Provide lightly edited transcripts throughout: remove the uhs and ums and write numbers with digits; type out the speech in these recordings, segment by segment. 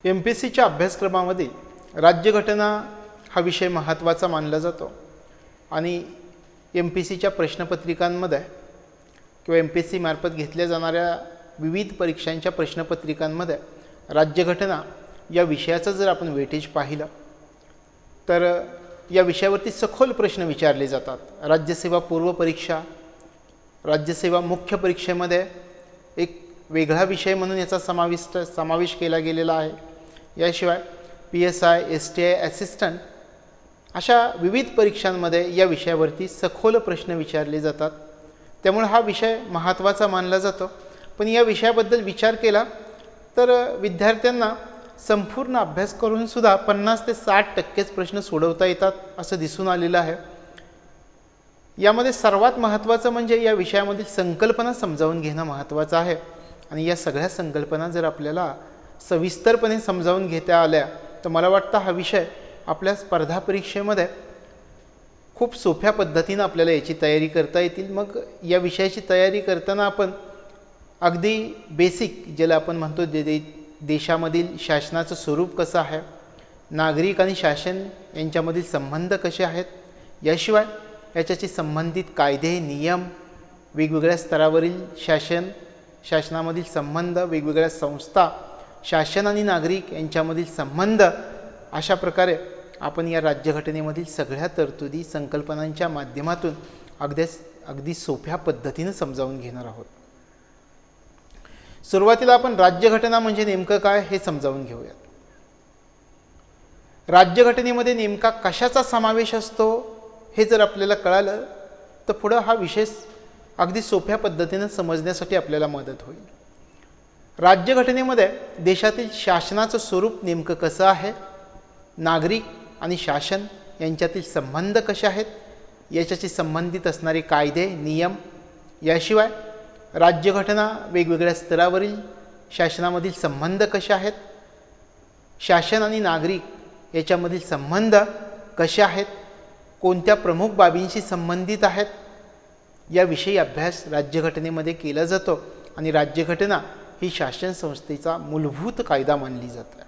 MPSCच्या अभ्यासक्रमामध्ये राज्यघटना हा विषय महत्त्वाचा मानला जातो आणि MPSCच्या प्रश्नपत्रिकांमध्ये किंवा MPSC मार्फत घेतल्या जाणाऱ्या विविध परीक्षांच्या प्रश्नपत्रिकांमध्ये राज्यघटना या विषयाचं जर आपण वेटेज पाहिलं तर या विषयावरती सखोल प्रश्न विचारले जातात. राज्यसेवा पूर्व परीक्षा, राज्यसेवा मुख्य परीक्षेमध्ये एक वेगळा विषय म्हणून याचा समावेश केला गेलेला आहे. याशिवाय PSI, STI असिस्टंट अशा विविध परीक्षांमध्ये या विषयावरती सखोल प्रश्न विचारले जातात. त्यामुळे हा विषय महत्त्वाचा मानला जातो. पण या विषयाबद्दल विचार केला तर विद्यार्थ्यांना संपूर्ण अभ्यास करून सुद्धा 50 ते 60% प्रश्न सोडवता येतात असं दिसून आलेलं आहे. यामध्ये सर्वात महत्त्वाचं म्हणजे या विषयामधील संकल्पना समजावून घेणं महत्त्वाचं आहे. आणि या सगळ्या संकल्पना जर आपल्याला सविस्तरपणे समजावून घेता आल्या तर मला वाटतं हा विषय आपल्या स्पर्धा परीक्षेमध्ये खूप सोप्या पद्धतीनं आपल्याला याची तयारी करता येतील. मग या विषयाची तयारी करताना आपण अगदी बेसिक ज्याला आपण म्हणतो देशामधील शासनाचं स्वरूप कसं आहे, नागरिक आणि शासन यांच्यामधील संबंध कसे आहेत, याशिवाय याच्याशी संबंधित कायदे नियम, वेगवेगळ्या स्तरावरील शासनामधील संबंध, वेगवेगळ्या संस्था, शासन आणि नागरिक यांच्यामधील संबंध, अशा प्रकारे आपण या राज्यघटनेमधील सगळ्या तरतुदी संकल्पनांच्या माध्यमातून अगदी सोप्या पद्धतीने समजावून घेणार आहोत. सुरुवातीला आपण राज्यघटना म्हणजे नेमकं काय हे समजावून घेऊयात. राज्यघटनेमध्ये नेमका कशाचा समावेश असतो हे जर आपल्याला कळालं तर पुढं हा विषय अगदी सोप्या पद्धतीने समजण्यासाठी आपल्याला मदत होईल. राज्यघटनेमध्ये देशातील शासनाचं स्वरूप नेमकं कसं आहे, नागरिक आणि शासन यांच्यातील संबंध कसे आहेत, याच्याशी संबंधित असणारे कायदे नियम, याशिवाय राज्यघटना वेगवेगळ्या स्तरावरील शासनामधील संबंध कसे आहेत, शासन आणि नागरिक याच्यामधील संबंध कसे आहेत, कोणत्या प्रमुख बाबींशी संबंधित आहेत, याविषयी अभ्यास राज्यघटनेमध्ये केला जातो. आणि राज्यघटना ही शासन संस्थेचा मूलभूत कायदा मानली जाते.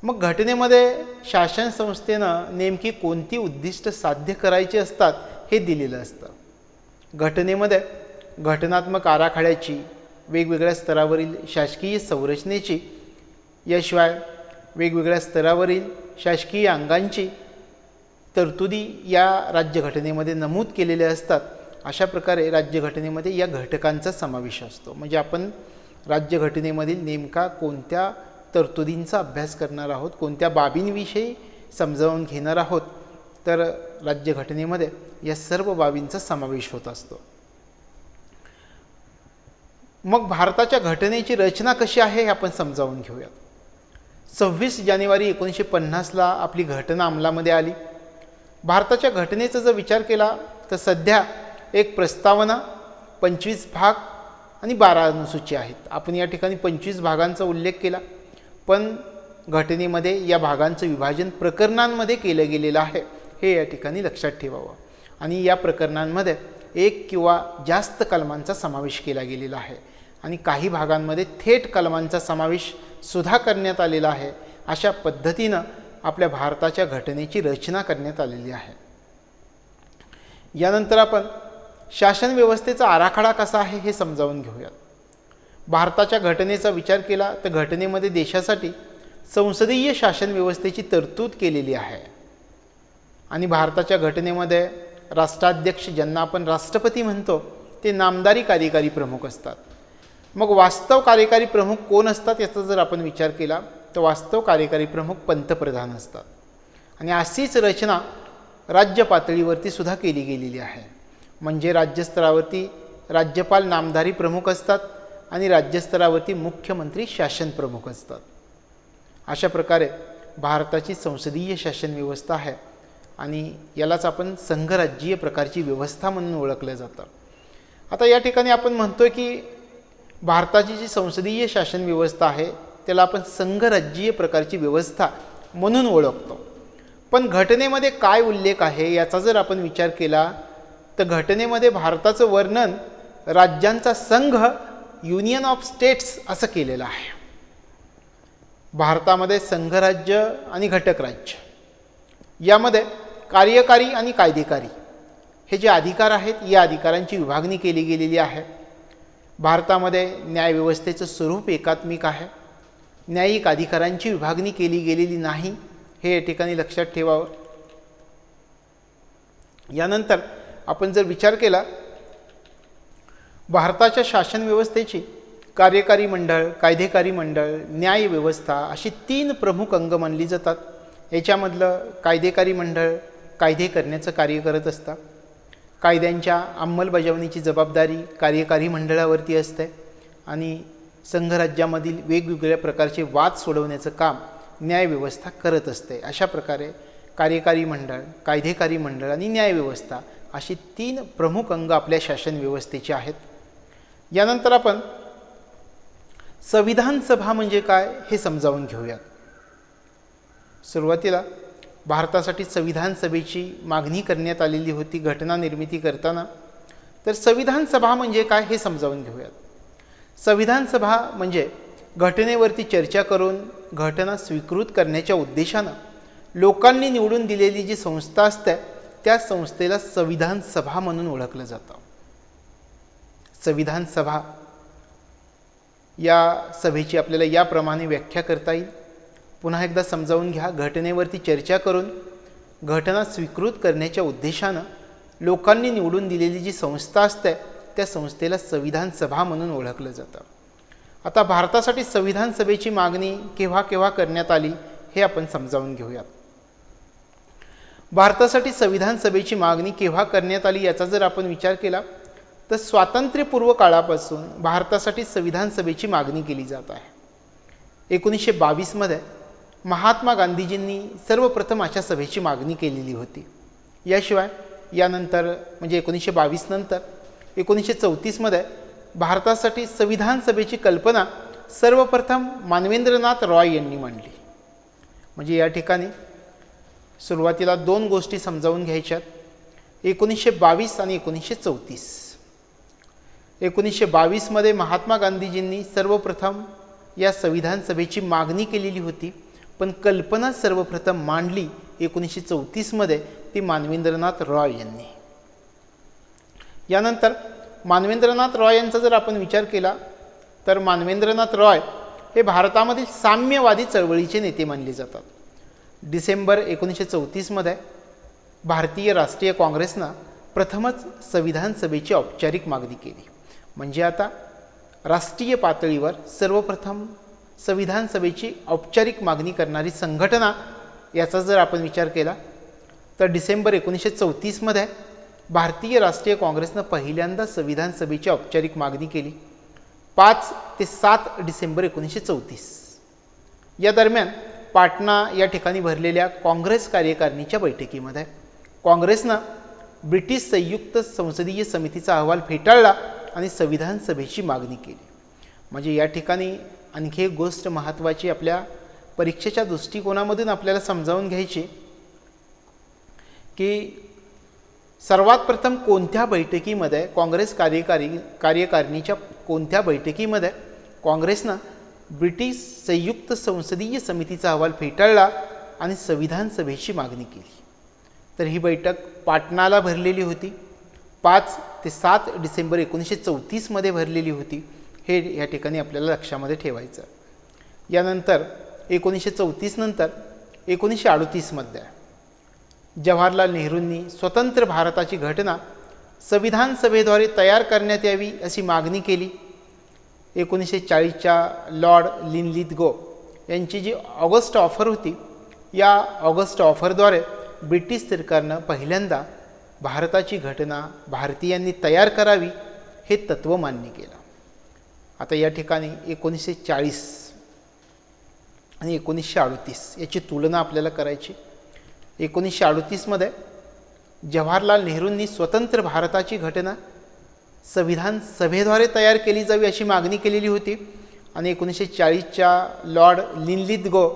मग घटनेमध्ये शासन संस्थेनं नेमकी कोणती उद्दिष्ट साध्य करायची असतात हे दिलेलं असतं. घटनेमध्ये घटनात्मक आराखड्याची, वेगवेगळ्या स्तरावरील शासकीय संरचनेची, याशिवाय वेगवेगळ्या स्तरावरील शासकीय अंगांची तरतुदी या राज्यघटनेमध्ये नमूद केलेल्या असतात. अशा प्रकारे राज्यघटनेमध्ये या घटकांचा समावेश असतो. म्हणजे आपण राज्यघटनेमधील नेमका कोणत्या तरतुदींचा अभ्यास करणार आहोत, कोणत्या बाबींविषयी समजावून घेणार आहोत, तर राज्यघटनेमध्ये या सर्व बाबींचा समावेश होत असतो. मग भारताच्या घटनेची रचना कशी आहे हे आपण समजावून घेऊयात. 26 जानेवारी 1950ला आपली घटना अंमलामध्ये आली. भारताच्या घटनेचा जर विचार केला तर सध्या एक प्रस्तावना, 25 भाग आणि 12 अनुसूची आहेत. आपण या ठिकाणी 25 भागांचा उल्लेख केला, पण घटनेमध्ये या भागांचं विभाजन प्रकरणांमध्ये केलं गेलेलं आहे हे या ठिकाणी लक्षात ठेवावं. आणि या प्रकरणांमध्ये एक किंवा जास्त कलमांचा समावेश केला गेलेला आहे आणि काही भागांमध्ये थेट कलमांचा समावेश सुद्धा करण्यात आलेला आहे. अशा पद्धतीनं आपल्या भारताच्या घटनेची रचना करण्यात आलेली आहे. यानंतर आपण शासन व्यवस्थेचा आराखडा कसा आहे हे समजावून घेऊयात. भारताच्या घटनेचा विचार केला तर घटनेमध्ये देशासाठी संसदीय शासन व्यवस्थेची तरतूद केलेली आहे. आणि भारताच्या घटनेमध्ये राष्ट्राध्यक्ष, ज्यांना आपण राष्ट्रपती म्हणतो, ते नामधारी कार्यकारी प्रमुख असतात. मग वास्तव कार्यकारी प्रमुख कोण असतात याचा जर आपण विचार केला तर वास्तव कार्यकारी प्रमुख पंतप्रधान असतात. आणि अशीच रचना राज्य पातळीवरती सुद्धा केली गेलेली आहे. म्हणजे राज्यस्तरावरती राज्यपाल नामधारी प्रमुख असतात आणि राज्यस्तरावरती मुख्यमंत्री शासन प्रमुख असतात. अशा प्रकारे भारताची संसदीय शासन व्यवस्था आहे आणि यालाच आपण संघराज्यीय प्रकारची व्यवस्था म्हणून ओळखलं जातं. आता या ठिकाणी आपण म्हणतो की भारताची जी संसदीय शासन व्यवस्था आहे त्याला आपण संघराज्यीय प्रकारची व्यवस्था म्हणून ओळखतो. पण घटनेमध्ये काय उल्लेख आहे याचा जर आपण विचार केला तर घटनेमध्ये भारताचं वर्णन राज्यांचा संघ, युनियन ऑफ स्टेट्स असं केलेलं आहे. भारतामध्ये संघराज्य आणि घटक राज्य यामध्ये कार्यकारी आणि कायदेकारी हे जे अधिकार आहेत या अधिकारांची विभागणी केली गेलेली आहे. भारतामध्ये न्यायव्यवस्थेचं स्वरूप एकात्मिक आहे. न्यायिक अधिकारांची विभागणी केली गेलेली नाही हे या ठिकाणी लक्षात ठेवावं. यानंतर आपण जर विचार केला भारताच्या शासन व्यवस्थेची कार्यकारी मंडळ, कायदेकारी मंडळ, न्यायव्यवस्था अशी 3 प्रमुख अंग मानली जातात. याच्यामधलं कायदेकारी मंडळ कायदे करण्याचं कार्य करत असतं. कायद्यांच्या अंमलबजावणीची जबाबदारी कार्यकारी मंडळावरती असते आणि संघराज्यामधील वेगवेगळ्या प्रकारचे वाद सोडवण्याचं काम न्यायव्यवस्था करत असते. अशा प्रकारे कार्यकारी मंडळ, कायदेकारी मंडळ आणि न्यायव्यवस्था अशी 3 प्रमुख अंग आपल्या शासन व्यवस्थेचे आहेत. यानंतर आपण संविधान सभा म्हणजे काय हे समजावून घेऊयात. सुरुवातीला भारतासाठी संविधान सभेची मागणी करण्यात आलेली होती घटना निर्मिती करताना. तर संविधान सभा म्हणजे काय हे समजावून घेऊयात. संविधान सभा म्हणजे घटनेवरती चर्चा करून घटना स्वीकृत करण्याच्या उद्देशानं लोकांनी निवडून दिलेली जी संस्था असते त्या संस्थेला संविधान सभा म्हणून ओळखलं जातं. संविधान सभा या सभेची आपल्याला याप्रमाणे व्याख्या करता येईल. पुन्हा एकदा समजावून घ्या. घटनेवरती चर्चा करून घटना स्वीकृत करण्याच्या उद्देशानं लोकांनी निवडून दिलेली जी संस्था असते त्या संस्थेला संविधान सभा म्हणून ओळखलं जातं. आता भारतासाठी संविधान सभेची मागणी केव्हा केव्हा करण्यात आली हे आपण समजावून घेऊयात. भारतासाठी संविधान सभेची मागणी केव्हा करण्यात आली याचा जर आपण विचार केला तर स्वातंत्र्यपूर्व काळापासून भारतासाठी संविधान सभेची मागणी केली जात आहे. 1922 मध्ये महात्मा गांधीजींनी सर्वप्रथम अशा सभेची मागणी केलेली होती. याशिवाय यानंतर म्हणजे 1922 नंतर 1934 मध्ये भारतासाठी संविधान सभेची कल्पना सर्वप्रथम मानवेंद्रनाथ रॉय यांनी मांडली. म्हणजे या ठिकाणी सुरुवातीला 2 गोष्टी समजावून घ्यायच्यात. 1922 आणि 1934. 1922 मध्ये महात्मा गांधीजींनी सर्वप्रथम या संविधान सभेची मागणी केलेली होती, पण कल्पना सर्वप्रथम मांडली 1934 मध्ये ती मानवेंद्रनाथ रॉय यांनी. यानंतर मानवेंद्रनाथ रॉय यांचा जर आपण विचार केला तर मानवेंद्रनाथ रॉय हे भारतामधील साम्यवादी चळवळीचे नेते मानले जातात. डिसेंबर 1934 मध्ये भारतीय राष्ट्रीय काँग्रेसनं प्रथमच संविधान सभेची औपचारिक मागणी केली. म्हणजे आता राष्ट्रीय पातळीवर सर्वप्रथम संविधान सभेची औपचारिक मागणी करणारी संघटना याचा जर आपण विचार केला तर डिसेंबर 1934 मध्ये भारतीय राष्ट्रीय काँग्रेसनं पहिल्यांदा संविधान सभेची औपचारिक मागणी केली. 5 ते 7 डिसेंबर 1934 या दरम्यान पाटणा या ठिकाणी भरलेल्या काँग्रेस कार्यकारिणीच्या बैठकीमध्ये काँग्रेसनं ब्रिटिश संयुक्त संसदीय समितीचा अहवाल फेटाळला आणि संविधान सभेची मागणी केली. म्हणजे या ठिकाणी आणखी एक गोष्ट महत्त्वाची आपल्या परीक्षेच्या दृष्टिकोनामधून आपल्याला समजावून घ्यायची की सर्वात प्रथम कोणत्या बैठकीमध्ये काँग्रेस कार्यकारिणीच्या कोणत्या बैठकीमध्ये काँग्रेसनं ब्रिटिश संयुक्त संसदीय समितीचा अहवाल फेटाळला आणि संविधान सभेची मागणी केली. तर ही बैठक पाटणाला भरलेली होती. 5 ते 7 डिसेंबर 1934 मध्ये भरलेली होती. हे या ठिकाणी आपल्याला लक्षामध्ये ठेवायचं. यानंतर 1934 नंतर 1938 मध्ये जवाहरलाल नेहरूंनी स्वतंत्र भारताची घटना संविधान सभेद्वारे तयार करण्यात यावी अशी मागणी केली. 1940च्या लॉर्ड लिनलिथगो यांची जी ऑगस्ट ऑफर होती या ऑगस्ट ऑफरद्वारे ब्रिटिश सरकारनं पहिल्यांदा भारताची घटना भारतीयांनी तयार करावी हे तत्त्व मान्य केलं. आता या ठिकाणी 1940 आणि 1938 याची तुलना आपल्याला करायची. 1938 मध्ये जवाहरलाल नेहरूंनी स्वतंत्र भारताची घटना संविधान सभेद्वारे तयार केली जावी अशी मागणी केलेली होती आणि 1940च्या लॉर्ड लिनलिथगो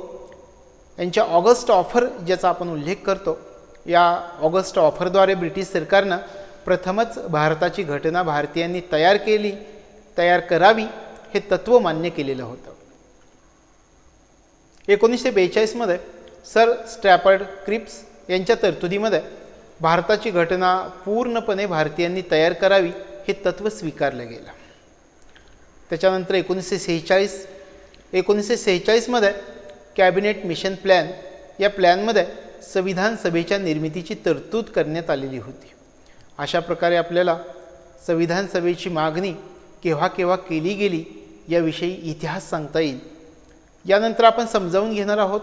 यांच्या ऑगस्ट ऑफर ज्याचा आपण उल्लेख करतो या ऑगस्ट ऑफरद्वारे ब्रिटिश सरकारनं प्रथमच भारताची घटना भारतीयांनी तयार करावी हे तत्त्व मान्य केलेलं होतं. 1942मध्ये सर स्टॅफर्ड क्रिप्स यांच्या तरतुदीमध्ये भारताची घटना पूर्णपणे भारतीयांनी तयार करावी हे तत्त्व स्वीकारलं गेलं. त्याच्यानंतर 1946मध्ये कॅबिनेट मिशन प्लॅन या प्लॅनमध्ये संविधान सभेच्या निर्मितीची तरतूद करण्यात आलेली होती. अशा प्रकारे आपल्याला संविधान सभेची मागणी केव्हा केव्हा केली गेली याविषयी इतिहास सांगता येईल. यानंतर आपण समजावून घेणार आहोत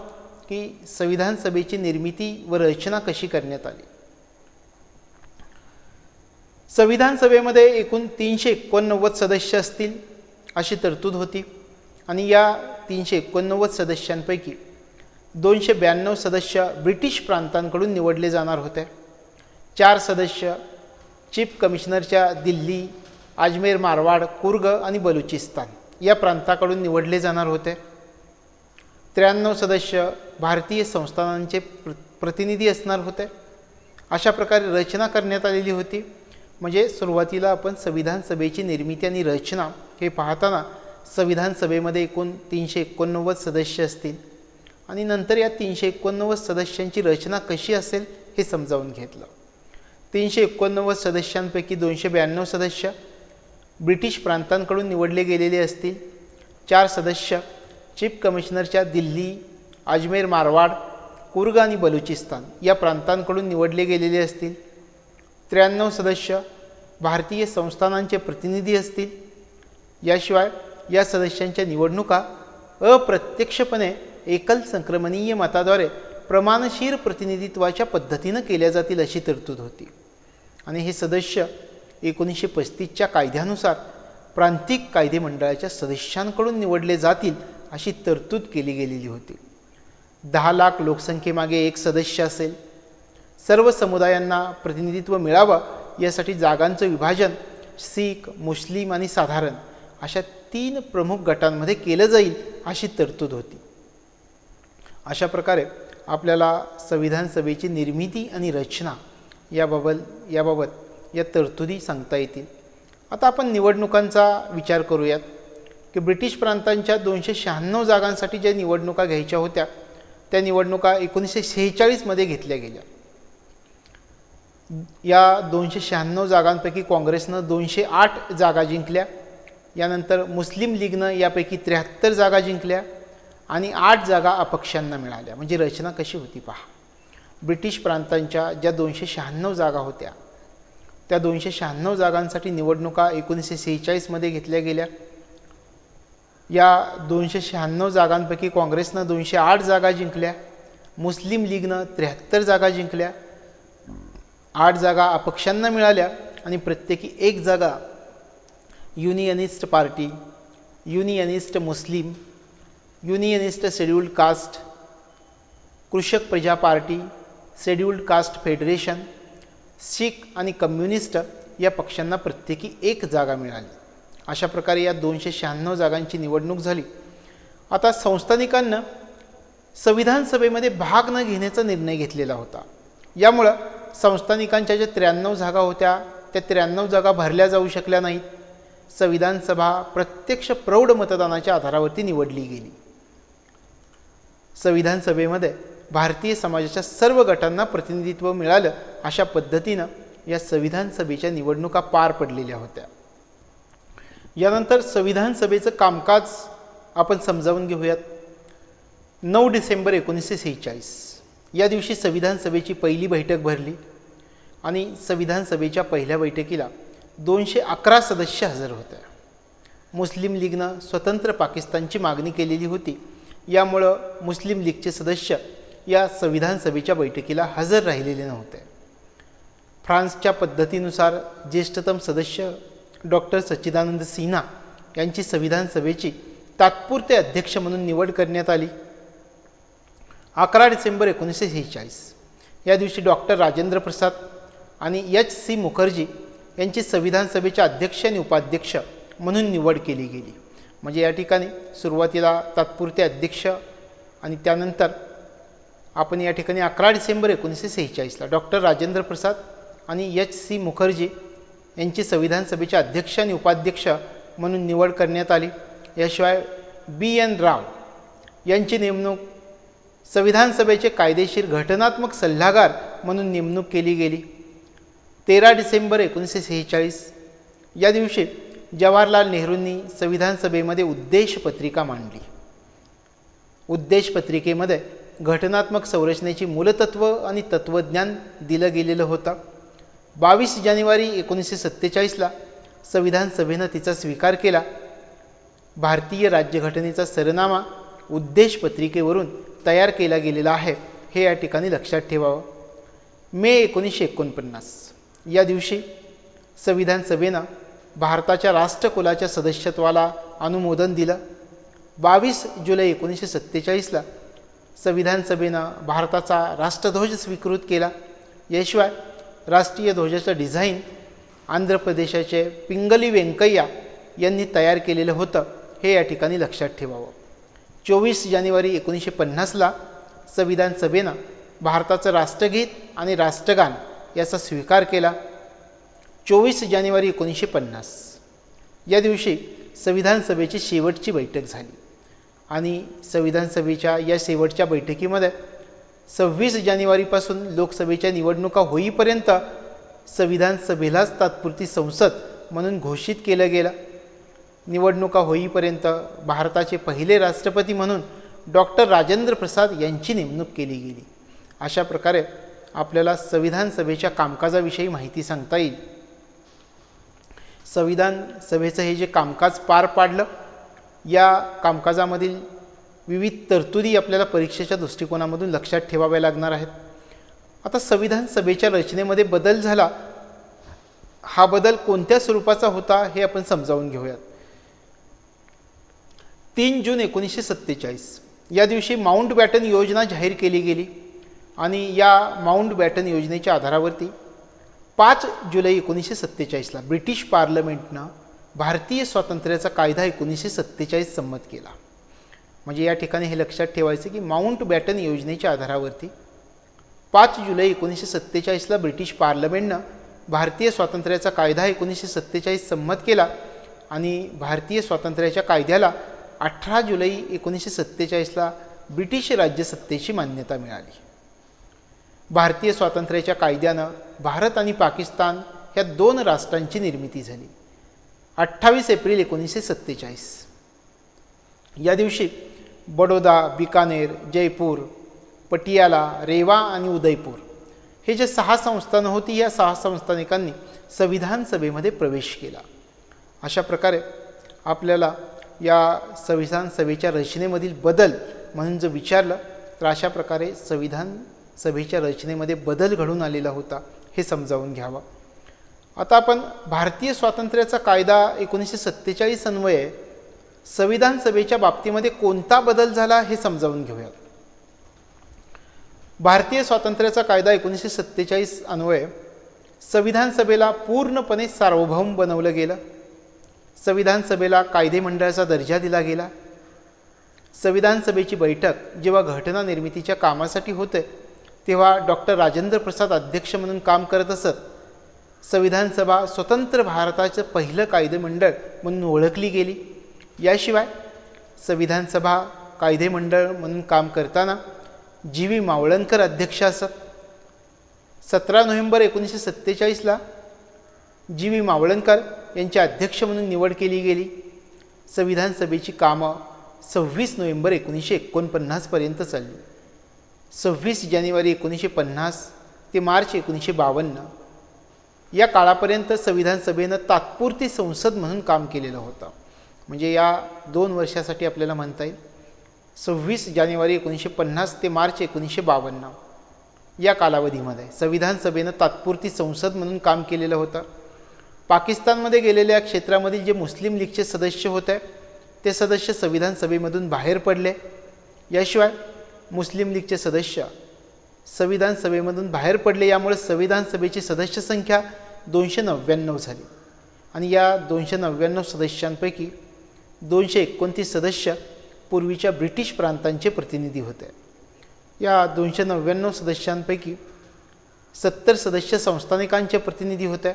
की संविधान सभेची निर्मिती व रचना कशी करण्यात आली. संविधान सभेमध्ये एकूण 389 सदस्य असतील अशी तरतूद होती आणि या 389 सदस्यांपैकी 292 सदस्य ब्रिटिश प्रांतांकडून निवडले जाणार होते. 4 सदस्य चीफ कमिशनरच्या दिल्ली, अजमेर, मारवाड, कुर्ग आणि बलुचिस्तान या प्रांताकडून निवडले जाणार होते. 93 सदस्य भारतीय संस्थानांचे प्रतिनिधी असणार होते. अशा प्रकारे रचना करण्यात आलेली होती. म्हणजे सुरुवातीला आपण संविधान सभेची निर्मिती आणि रचना हे पाहताना संविधान सभेमध्ये एकूण 389 सदस्य असतील आणि नंतर या 389 सदस्यांची रचना कशी असेल हे समजावून घेतलं. 389 सदस्यांपैकी 292 सदस्य ब्रिटिश प्रांतांकडून निवडले गेलेले असतील. 4 सदस्य चीफ कमिशनरच्या दिल्ली, अजमेर, मारवाड, कुर्ग आणि बलुचिस्तान या प्रांतांकडून निवडले गेलेले असतील. 93 सदस्य भारतीय संस्थानांचे प्रतिनिधी असतील. याशिवाय या सदस्यांच्या निवडणुका अप्रत्यक्षपणे एकल संक्रमणीय मताद्वारे प्रमाणशीर प्रतिनिधित्वाच्या पद्धतीनं केल्या जातील अशी तरतूद होती. आणि हे सदस्य 1935च्या कायद्यानुसार प्रांतिक कायदे मंडळाच्या सदस्यांकडून निवडले जातील अशी तरतूद केली गेलेली होती. 10 लाख लोकसंख्येमागे एक सदस्य असेल. सर्व समुदायांना प्रतिनिधित्व मिळावं यासाठी जागांचं विभाजन शीख, मुस्लिम आणि साधारण अशा 3 प्रमुख गटांमध्ये केलं जाईल अशी तरतूद होती. अशा प्रकारे आपल्याला संविधान सभेची निर्मिती आणि रचना याबाबत या तरतुदी सांगता येतील. आता आपण निवडणुकांचा विचार करूयात की ब्रिटिश प्रांतांच्या 296 जागांसाठी ज्या निवडणुका घ्यायच्या होत्या त्या निवडणुका 1946मध्ये घेतल्या गेल्या. या 296 जागांपैकी काँग्रेसनं 208 जागा जिंकल्या. यानंतर मुस्लिम लीगनं यापैकी 73 जागा जिंकल्या आणि 8 जागा अपक्षांना मिळाल्या. म्हणजे रचना कशी होती पहा. ब्रिटिश प्रांतांच्या ज्या 296 जागा होत्या त्या 296 जागांसाठी निवडणुका 1946मध्ये घेतल्या गेल्या. या 296 जागांपैकी काँग्रेसनं 208 जागा जिंकल्या. मुस्लिम लीगनं 73 जागा जिंकल्या. 8 जागा अपक्षांना मिळाल्या आणि प्रत्येकी 1 जागा युनियनिस्ट पार्टी, युनियनिस्ट मुस्लिम, युनियनिस्ट शेड्यूल्ड कास्ट, कृषक प्रजा पार्टी, शेड्यूल्ड कास्ट फेडरेशन, शीख आणि कम्युनिस्ट या पक्षांना प्रत्येकी 1 जागा मिळाली. अशा प्रकारे या 296 जागांची निवडणूक झाली. आता संस्थानिकांना संविधान सभेमध्ये भाग न घेण्याचा निर्णय घेतलेला होता. यामुळं संस्थानिकांच्या ज्या 93 जागा होत्या त्या 93 जागा भरल्या जाऊ शकल्या नाहीत. संविधान सभा प्रत्यक्ष प्रौढ मतदानाच्या आधारावरती निवडली गेली. संविधान सभेमध्ये भारतीय समाजाच्या सर्व गटांना प्रतिनिधित्व मिळालं अशा पद्धतीनं या संविधान सभेच्या निवडणुका पार पडलेल्या होत्या. यानंतर संविधान सभेचं कामकाज आपण समजावून घेऊयात. 9 डिसेंबर 1946 या दिवशी संविधान सभेची पहिली बैठक भरली आणि संविधान सभेच्या पहिल्या बैठकीला 211 सदस्य हजर होते. मुस्लिम लीगनं स्वतंत्र पाकिस्तानची मागणी केलेली होती. यामुळं मुस्लिम लीगचे सदस्य या संविधान सभेच्या बैठकीला हजर राहिलेले नव्हते. फ्रान्सच्या पद्धतीनुसार ज्येष्ठतम सदस्य डॉक्टर सच्चिदानंद सिन्हा यांची संविधान सभेची तात्पुरते अध्यक्ष म्हणून निवड करण्यात आली. 11 डिसेंबर 1946 या दिवशी डॉक्टर राजेंद्र प्रसाद आणि एच.सी. मुखर्जी यांची संविधान सभेचे अध्यक्ष आणि उपाध्यक्ष म्हणून निवड केली गेली. म्हणजे या ठिकाणी सुरुवातीला तात्पुरते अध्यक्ष आणि त्यानंतर आपण या ठिकाणी 11 डिसेंबर 1946ला डॉक्टर राजेंद्र प्रसाद आणि एच.सी. मुखर्जी यांची संविधान सभेचे अध्यक्ष आणि उपाध्यक्ष म्हणून निवड करण्यात आली. याशिवाय B.N. राव यांची नेमणूक संविधान सभेचे कायदेशीर घटनात्मक सल्लागार म्हणून नेमणूक केली गेली. 13 डिसेंबर 1946 या दिवशी जवाहरलाल नेहरूंनी संविधान सभेमध्ये उद्देश पत्रिका मांडली. उद्देश पत्रिकेमध्ये घटनात्मक संरचनेची मूलतत्व आणि तत्त्वज्ञान दिलं गेलेलं होतं. 22 जानेवारी 1947ला संविधान सभेनं तिचा स्वीकार केला. भारतीय राज्यघटनेचा सरनामा उद्देश पत्रिकेवरून तयार केला गेलेला आहे, हे या ठिकाणी लक्षात ठेवावं. मे 1949 या दिवशी संविधान सभेनं भारताच्या राष्ट्रकुलाच्या सदस्यत्वाला अनुमोदन दिलं. 22 जुलै 1947ला संविधान सभेनं भारताचा राष्ट्रध्वज स्वीकृत केला. याशिवाय राष्ट्रीय ध्वजाचं डिझाईन आंध्र प्रदेशाचे पिंगली व्यंकय्या यांनी तयार केलेलं होतं, हे या ठिकाणी लक्षात ठेवावं. 24 जानेवारी 1950ला संविधान सभेनं भारताचं राष्ट्रगीत आणि राष्ट्रगान याचा स्वीकार केला. 24 जानेवारी 1950 या दिवशी संविधान सभेची शेवटची बैठक झाली आणि संविधान सभेच्या या शेवटच्या बैठकीमध्ये 26 जानेवारीपासून लोकसभेच्या निवडणुका होईपर्यंत संविधान सभेलाच तात्पुरती संसद म्हणून घोषित केलं गेलं. निवडणुका होईपर्यंत भारताचे पहिले राष्ट्रपती म्हणून डॉक्टर राजेंद्र प्रसाद यांची नेमणूक केली गेली. अशा प्रकारे आपल्याला संविधान सभेच्या कामकाजाविषयी माहिती सांगता येईल. संविधान सभेचं हे जे कामकाज पार पाडलं, या कामकाजामधील विविध तरतुदी आपल्याला परीक्षेच्या दृष्टिकोनामधून लक्षात ठेवाव्या लागणार आहेत. आता संविधान सभेच्या रचनेमध्ये बदल झाला, हा बदल कोणत्या स्वरूपाचा होता हे आपण समजावून घेऊयात. 3 जून 1947 या दिवशी माउंट बॅटन योजना जाहीर केली गेली आणि या माउंट बॅटन योजनेच्या आधारावरती 5 जुलै 1947ला ब्रिटिश पार्लमेंटनं भारतीय स्वातंत्र्याचा कायदा 1947 संमत केला. म्हणजे या ठिकाणी हे लक्षात ठेवायचं की माउंट बॅटन योजनेच्या आधारावरती 5 जुलै 1947ला ब्रिटिश पार्लमेंटनं भारतीय स्वातंत्र्याचा कायदा 1947 संमत केला आणि भारतीय स्वातंत्र्याच्या कायद्याला 18 जुलै 1947ला ब्रिटिश राज्यसत्तेची मान्यता मिळाली. भारतीय स्वातंत्र्याच्या कायद्यानं भारत आणि पाकिस्तान ह्या 2 राष्ट्रांची निर्मिती झाली. 28 एप्रिल 1947 या दिवशी बडोदा, बिकानेर, जयपूर, पटियाला, रेवा आणि उदयपूर हे जे 6 संस्थानं होती, या 6 संस्थानिकांनी संविधान सभेमध्ये प्रवेश केला. अशा प्रकारे आपल्याला या संविधान सभेच्या रचनेमधील बदल म्हणून जर विचारलं तर अशा प्रकारे संविधान सभेच्या रचनेमध्ये बदल घडून आलेला होता, हे समजावून घ्यावं. आता आपण भारतीय स्वातंत्र्याचा कायदा 1947 अन्वये संविधान सभेच्या बाबतीमध्ये कोणता बदल झाला हे समजावून घेऊयात. भारतीय स्वातंत्र्याचा कायदा 1947 अन्वये संविधान सभेला पूर्णपणे सार्वभौम बनवलं गेलं. संविधान सभेला कायदे मंडळाचा दर्जा दिला गेला. संविधान सभेची बैठक जेव्हा घटना निर्मितीच्या कामासाठी होते तेव्हा डॉक्टर राजेंद्र प्रसाद अध्यक्ष म्हणून काम करत असत. संविधान सभा स्वतंत्र भारताचं पहिलं कायदे मंडळ म्हणून ओळखली गेली. याशिवाय संविधान सभा कायदे मंडळ म्हणून काम करताना जी.व्ही. मावळणकर अध्यक्ष असत. 17 नोव्हेंबर 1947ला जी.व्ही. मावळणकर यांचे अध्यक्ष म्हणून निवड केली गेली. संविधान सभेची कामं 26 नोव्हेंबर 1949 पर्यंत चालली. 26 जानेवारी 1950 ते मार्च 1952 या काळापर्यंत संविधान सभेनं तात्पुरती संसद म्हणून काम केलेलं होतं. म्हणजे या 2 वर्षासाठी आपल्याला म्हणता येईल 26 जानेवारी 1950 ते मार्च 1952 या कालावधीमध्ये संविधान सभेनं तात्पुरती संसद म्हणून काम केलेलं होतं. पाकिस्तानमध्ये गेलेल्या क्षेत्रामधील जे मुस्लिम लीगचे सदस्य होते ते सदस्य संविधान सभेमधून बाहेर पडले. याशिवाय मुस्लिम लीगचे सदस्य संविधान सभेमधून बाहेर पडले, यामुळे संविधान सभेची सदस्य संख्या 299 झाली आणि या 299 सदस्यांपैकी 229 सदस्य पूर्वीच्या ब्रिटिश प्रांतांचे प्रतिनिधी होते. या 299 सदस्यांपैकी 70 सदस्य संस्थानिकांचे प्रतिनिधी होते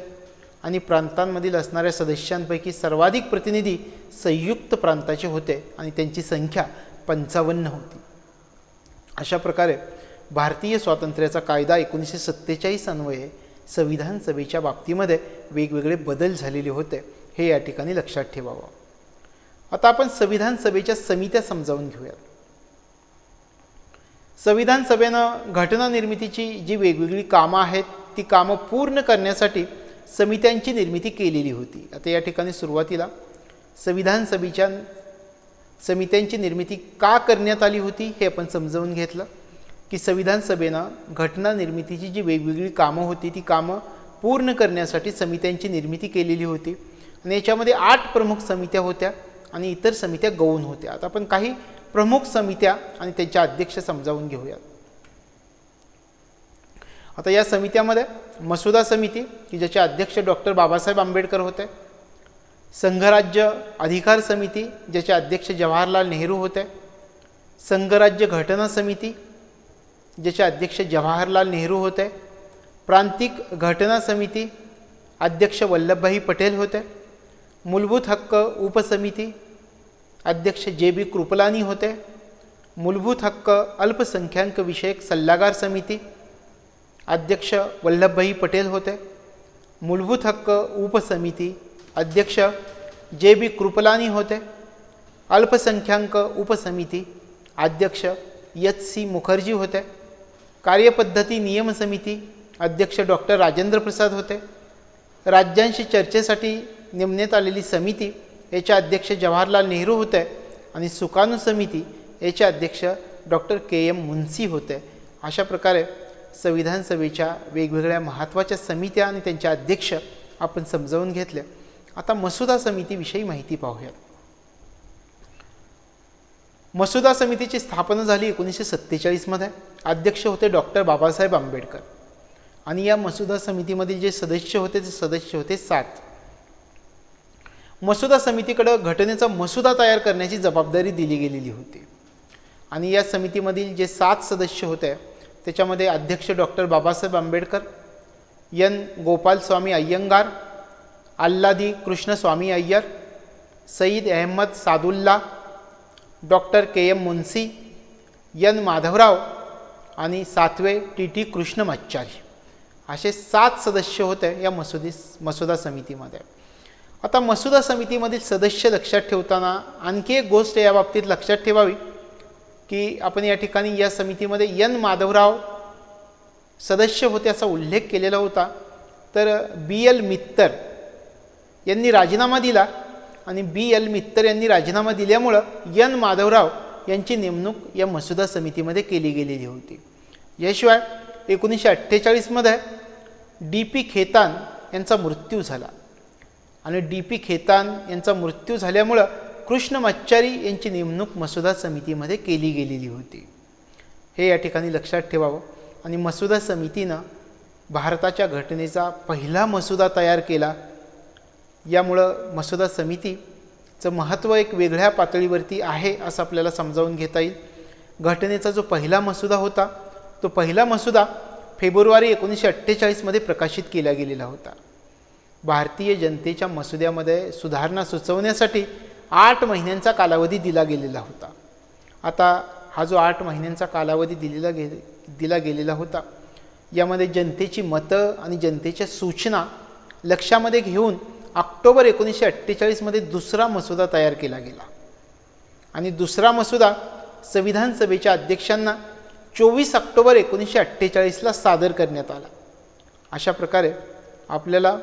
आणि प्रांतांमधील असणाऱ्या सदस्यांपैकी सर्वाधिक प्रतिनिधी संयुक्त प्रांताचे होते आणि त्यांची संख्या 55 होती. अशा प्रकारे भारतीय स्वातंत्र्याचा कायदा 1947 अन्वये संविधान सभेच्या बाबतीमध्ये वेगवेगळे बदल झालेले होते, हे या ठिकाणी लक्षात ठेवावं. आता आपण संविधान सभेच्या समित्या समजावून घेऊयात. संविधान सभेनं घटना निर्मितीची जी वेगवेगळी कामं आहेत ती कामं पूर्ण करण्यासाठी समित्यांची निर्मिती केलेली होती. आता या ठिकाणी सुरुवातीला संविधान सभेच्या समित्यांची निर्मिती का करण्यात आली होती हे आपण समजावून घेतलं की संविधान सभेनं घटना निर्मितीची जी वेगवेगळी कामं होती ती कामं पूर्ण करण्यासाठी समित्यांची निर्मिती केलेली होती आणि याच्यामध्ये 8 प्रमुख समित्या होत्या आणि इतर समित्या गौण होत्या. आता आपण काही प्रमुख समित्या आणि त्यांच्या अध्यक्ष समजावून घेऊयात. आता या समित्यामध्ये मसुदा समिती की ज्याचे अध्यक्ष डॉक्टर बाबासाहेब आंबेडकर होते, संघराज्य अधिकार समिती ज्याचे अध्यक्ष जवाहरलाल नेहरू होते, संघराज्य घटना समिती ज्याचे अध्यक्ष जवाहरलाल नेहरू होते, प्रांतिक घटना समिती अध्यक्ष वल्लभभाई पटेल होते, मूलभूत हक्क उपसमिती अध्यक्ष जे.बी. कृपलानी होते, मूलभूत हक्क अल्पसंख्याक विषयक सल्लागार समिती अध्यक्ष वल्लभभाई पटेल होते, मूलभूत हक्क उपसमिती अध्यक्ष जे.बी. कृपलानी होते, अल्पसंख्याक उपसमिती अध्यक्ष एच.सी. मुखर्जी होते, कार्यपद्धती नियम समिती अध्यक्ष डॉक्टर राजेंद्र प्रसाद होते, राज्यांशी चर्चेसाठी नेमण्यात आलेली समिती याचे अध्यक्ष जवाहरलाल नेहरू होते आणि सुकाणू समिती याचे अध्यक्ष डॉक्टर के.एम. मुन्सी होते. अशा प्रकारे संविधान सभेच्या वेगवेगळ्या महत्त्वाच्या समित्या आणि त्यांचे अध्यक्ष आपण समजावून घेतले. आता मसुदा समितीविषयी माहिती पाहूयात. मसुदा समितीची स्थापना झाली 1947 मध्ये. अध्यक्ष होते डॉक्टर बाबासाहेब आंबेडकर आणि या मसुदा समितीमधील जे सदस्य होते ते सदस्य होते 7. मसुदा समितीकडे घटनेचा मसुदा तयार करण्याची जबाबदारी दिली गेलेली होती आणि या समितीमधील जे 7 सदस्य होते त्याच्यामध्ये अध्यक्ष doctor Babasaheb Ambedkar, N. Gopalaswami Ayyangar, Alladi Krishnaswami Ayyar, Syed Ahmed Saadulla, doctor K M. Munshi, N. Madhavrao आणि 7वे टी.टी. कृष्णमाचारी असे 7 सदस्य होते या मसुदा समितीमध्ये. आता मसुदा समितीमधील सदस्य लक्षात ठेवताना आणखी एक गोष्ट या बाबतीत लक्षात ठेवावी की आपण या ठिकाणी या समितीमध्ये एन. माधवराव सदस्य होते असा उल्लेख केलेला होता, तर बी.एल. मित्तर यांनी राजीनामा दिला आणि बी.एल. मित्तर यांनी राजीनामा दिल्यामुळं एन. माधवराव यांची नेमणूक या मसुदा समितीमध्ये केली गेलेली होती. याशिवाय 1948 मध्ये डी.पी. खेतान यांचा मृत्यू झाला आणि डी.पी. खेतान यांचा मृत्यू झाल्यामुळं कृष्णमाचारी यांची नेमणूक मसुदा समितीमध्ये केली गेलेली होती. हे या ठिकाणी लक्षात ठेवावं. आणि मसुदा समितीनं भारताच्या घटनेचा पहिला मसुदा तयार केला. यामुळं मसुदा समितीचं महत्त्व एक वेगळ्या पातळीवरती आहे असं आपल्याला समजावून घेता येईल. घटनेचा जो पहिला मसुदा होता तो पहिला मसुदा फेब्रुवारी 1948 मध्ये प्रकाशित केला गेलेला होता. भारतीय जनतेच्या मसुद्यामध्ये सुधारणा सुचवण्यासाठी 8 महिन्यांचा कालावधी दिला गेलेला होता. आता हा जो 8 महिन्यांचा कालावधी दिला गेलेला होता यामध्ये जनतेची मतं आणि जनतेच्या सूचना लक्षामध्ये घेऊन ऑक्टोबर 1948 मध्ये दुसरा मसुदा तयार केला गेला आणि दुसरा मसुदा संविधान सभेच्या अध्यक्षांना 24 ऑक्टोबर 1948 सादर करण्यात आला. अशा प्रकारे आपल्याला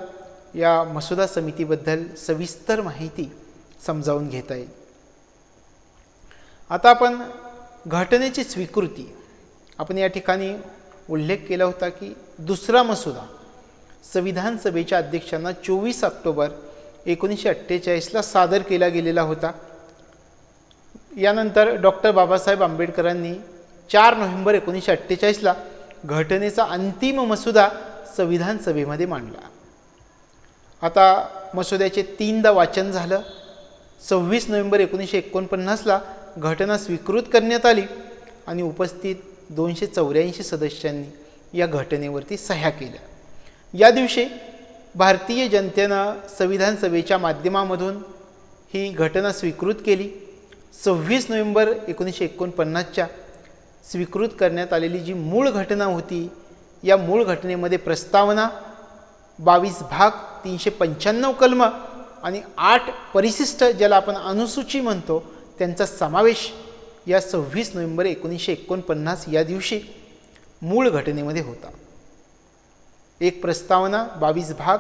या मसुदा समितीबद्दल सविस्तर माहिती समजावून घेता येईल. आता आपण घटनेची स्वीकृती आपण या ठिकाणी उल्लेख केला होता की दुसरा मसुदा संविधान सभेच्या अध्यक्षांना 24 ऑक्टोबर 1948 सादर केला गेलेला होता. यानंतर डॉक्टर बाबासाहेब आंबेडकरांनी 4 नोव्हेंबर 1948 घटनेचा अंतिम मसुदा संविधान सभेमध्ये मांडला. आता मसुद्याचे 3दा वाचन झालं. 26 नोव्हेंबर 1949 घटना स्वीकृत करण्यात आली आणि उपस्थित 284 सदस्यांनी या घटनेवरती सह्या केल्या. या दिवशी भारतीय जनतेनं संविधान सभेच्या माध्यमामधून ही घटना स्वीकृत केली. 26 नोव्हेंबर 1949 स्वीकृत करण्यात आलेली जी मूळ घटना होती, या मूळ घटनेमध्ये प्रस्तावना, 22 भाग, 395 कलम आणि 8 परिशिष्ट ज्याला आपण अनुसूची म्हणतो त्यांचा समावेश या 26 नोव्हेंबर 1949 या दिवशी मूळ घटनेमध्ये होता. एक प्रस्तावना, 22 भाग,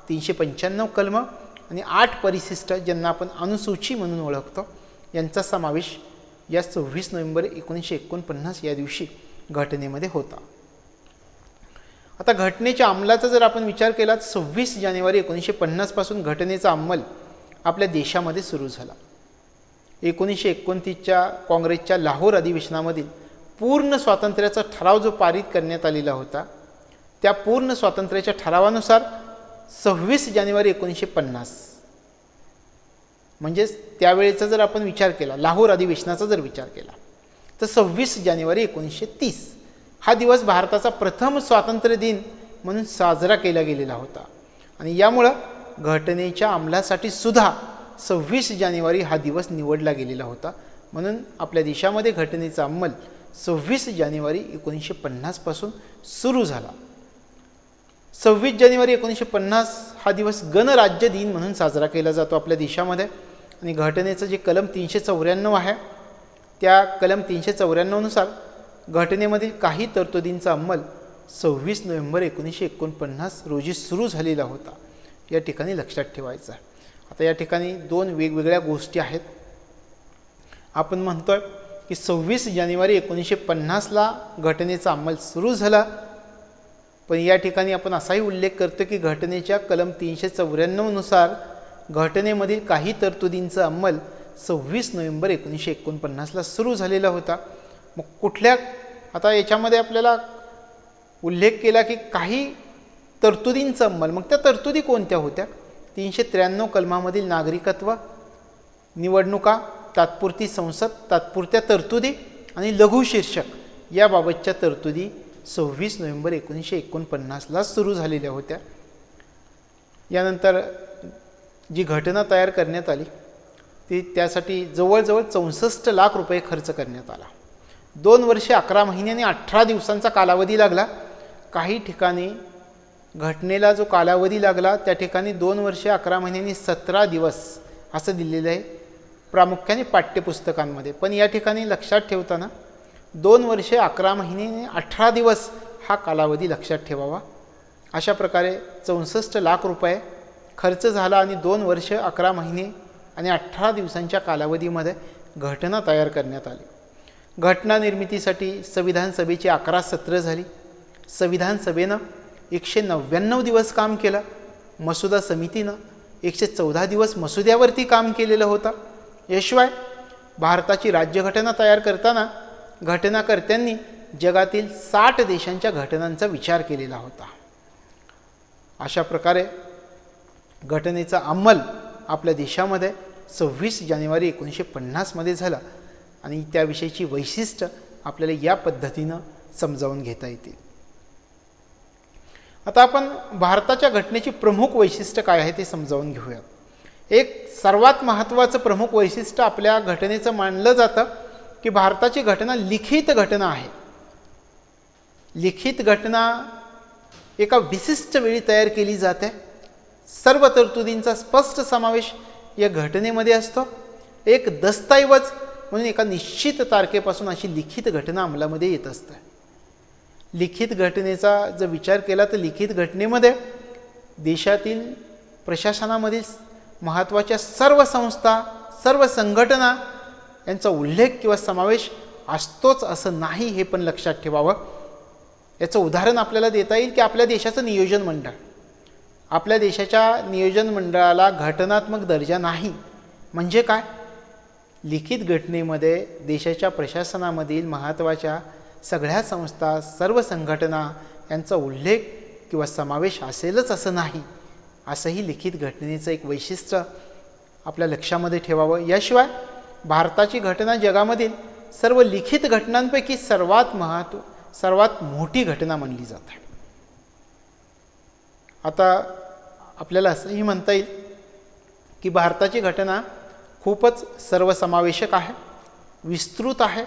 395 कलम आणि 8 परिशिष्ट ज्यांना आपण अनुसूची म्हणून ओळखतो यांचा समावेश या 26 नोव्हेंबर 1949 या दिवशी घटनेमध्ये होता. आता घटनेच्या अंमलाचा जर आपण विचार केला तर 26 जानेवारी 1950 पासून घटनेचा अंमल आपल्या देशामध्ये सुरू झाला. 1929च्या काँग्रेसच्या लाहोर अधिवेशनामधील पूर्ण स्वातंत्र्याचा ठराव जो पारित करण्यात आलेला होता, त्या पूर्ण स्वातंत्र्याच्या ठरावानुसार 26 जानेवारी 1950 म्हणजेच त्यावेळेचा जर आपण विचार केला, लाहोर अधिवेशनाचा जर विचार केला तर 26 जानेवारी 1930 हा दिवस भारताचा प्रथम स्वातंत्र्य दिन म्हणून साजरा केला गेलेला होता. आणि यामुळं घटनेच्या अंमलासाठी सुद्धा 26 जानेवारी हा दिवस निवडला गेलेला होता. म्हणून आपल्या देशामध्ये घटनेचा अंमल 26 जानेवारी 1950 पासून सुरू झाला. 26 जानेवारी 1950 हा दिवस गणराज्य दिन म्हणून साजरा केला जातो आपल्या देशामध्ये. आणि घटनेचं जे कलम 394 आहे, त्या कलम 394 नुसार घटनेमधील काही तरतुदींचा अंमल 26 नोव्हेंबर 1949 रोजी सुरू झालेला होता. या ठिकाणी लक्षात ठेवायचं आहे. आता या ठिकाणी दोन वेगवेगळ्या गोष्टी आहेत. आपण म्हणतोय की 26 जानेवारी 1950ला घटनेचा अंमल सुरू झाला, पण या ठिकाणी आपण असाही उल्लेख करतो की घटनेच्या कलम 394 नुसार घटनेमधील काही तरतुदींचा अंमल 26 नोव्हेंबर 1949ला सुरू झालेला होता. मग कुठल्या, आता याच्यामध्ये आपल्याला उल्लेख केला की काही तरतुदींचा अंमल, मग त्या तरतुदी कोणत्या होत्या? 393 कलमामधील नागरिकत्व, निवडणुका, तात्पुरती संसद, तात्पुरत्या तरतुदी आणि लघु शीर्षक याबाबतच्या तरतुदी 26 नोव्हेंबर 1949ला सुरू झालेल्या होत्या. यानंतर जी घटना तयार करण्यात आली ती त्यासाठी जवळजवळ 64 लाख रुपये खर्च करण्यात आला. 2 वर्षे 11 महिने आणि 18 दिवसांचा कालावधी लागला. काही ठिकाणी घटनेला जो कालावधी लागला त्या ठिकाणी 2 वर्षे 11 महिने आणि 17 दिवस असं दिलेलं आहे प्रामुख्याने पाठ्यपुस्तकांमध्ये. पण या ठिकाणी लक्षात ठेवताना 2 वर्षे 11 महिने आणि 18 दिवस हा कालावधी लक्षात ठेवावा. अशा प्रकारे 64 लाख रुपये खर्च झाला आणि 2 वर्ष 11 महिने आणि 18 दिवसांच्या कालावधीमध्ये घटना तयार करण्यात आली. घटना निर्मितीसाठी संविधान सभेची 11 सत्र झाली. संविधान सभेनं 199 दिवस काम केलं. मसुदा समितीनं 114 दिवस मसुद्यावरती काम केलेलं होतं. याशिवाय भारताची राज्यघटना तयार करताना घटनाकर्त्यांनी जगातील 60 देशांच्या घटनांचा विचार केलेला होता. अशा प्रकारे घटनेचा अंमल आपल्या देशामध्ये 26 जानेवारी 1950 झाला आणि त्याविषयीची वैशिष्ट्य आपल्याला या पद्धतीनं समजावून घेता येतील. आता आपण भारताच्या घटनेची प्रमुख वैशिष्ट्य काय आहे ते समजावून घेऊया. एक सर्वात महत्त्वाचं प्रमुख वैशिष्ट्य आपल्या घटनेचं मानलं जातं की भारताची घटना लिखित घटना आहे. लिखित घटना एका विशिष्ट वेळी तयार केली जाते. सर्व तरतुदींचा स्पष्ट समावेश या घटनेमध्ये असतो. एक दस्तऐवज म्हणून एका निश्चित तारखेपासून अशी लिखित घटना अंमलामध्ये येत असते. लिखित घटनेचा जर विचार केला तर लिखित घटनेमध्ये देशातील प्रशासनामधील महत्त्वाच्या सर्व संस्था, सर्व संघटना यांचा उल्लेख किंवा समावेश असतोच असं नाही, हे पण लक्षात ठेवावं. याचं उदाहरण आपल्याला देता येईल की आपल्या देशाचं नियोजन मंडळ, आपल्या देशाच्या नियोजन मंडळाला घटनात्मक दर्जा नाही. म्हणजे काय? लिखित घटनेमध्ये देशाच्या प्रशासनामधील महत्त्वाच्या सगळ्या संस्था, सर्व संघटना यांचा उल्लेख किंवा समावेश असेलच असं नाही. असंही लिखित घटनेचं एक वैशिष्ट्य आपल्या लक्षामध्ये ठेवावं. याशिवाय भारताची घटना जगामधील सर्व लिखित घटनांपैकी सर्वात मोठी घटना मानली जाते. आता आपल्याला असंही म्हणता येईल की भारताची घटना खूपच सर्वसमावेशक आहे, विस्तृत आहे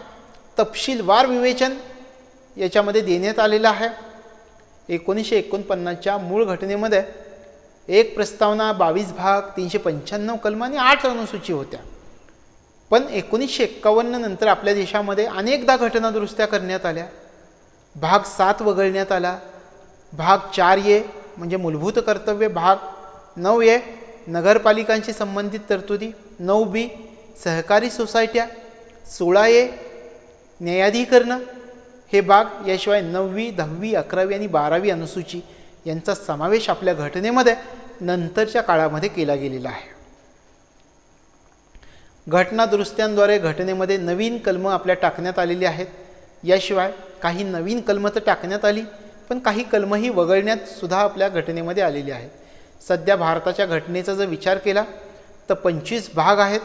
तपशीलवार विवेचन याच्यामध्ये देण्यात आलेलं आहे. 1949च्या मूळ घटनेमध्ये एक प्रस्तावना, 22 भाग, 395 कलम आणि 8 अनुसूची होत्या. पण 1951 नंतर आपल्या देशामध्ये अनेकदा घटना दुरुस्त्या करण्यात आल्या. भाग 7 वगळण्यात आला. भाग 4A म्हणजे मूलभूत कर्तव्य, भाग 9A नगरपालिकांशी संबंधित तरतुदी, 9B सहकारी सोसायट्या, 16A न्यायाधिकरण हे भाग, याशिवाय 9वी, 10वी, 11वी आणि 12वी अनुसूची यांचा समावेश आपल्या घटनेमध्ये नंतरच्या काळामध्ये केला गेलेला आहे. घटना दुरुस्त्यांद्वारे घटनेमध्ये नवीन कलमं आपल्या टाकण्यात आलेली आहेत. याशिवाय काही नवीन कलमं तर टाकण्यात आली, पण काही कलमंही वगळण्यात सुद्धा आपल्या घटनेमध्ये आलेली आहेत. सध्या भारताच्या घटनेचा जर विचार केला तर 25 भाग आहेत,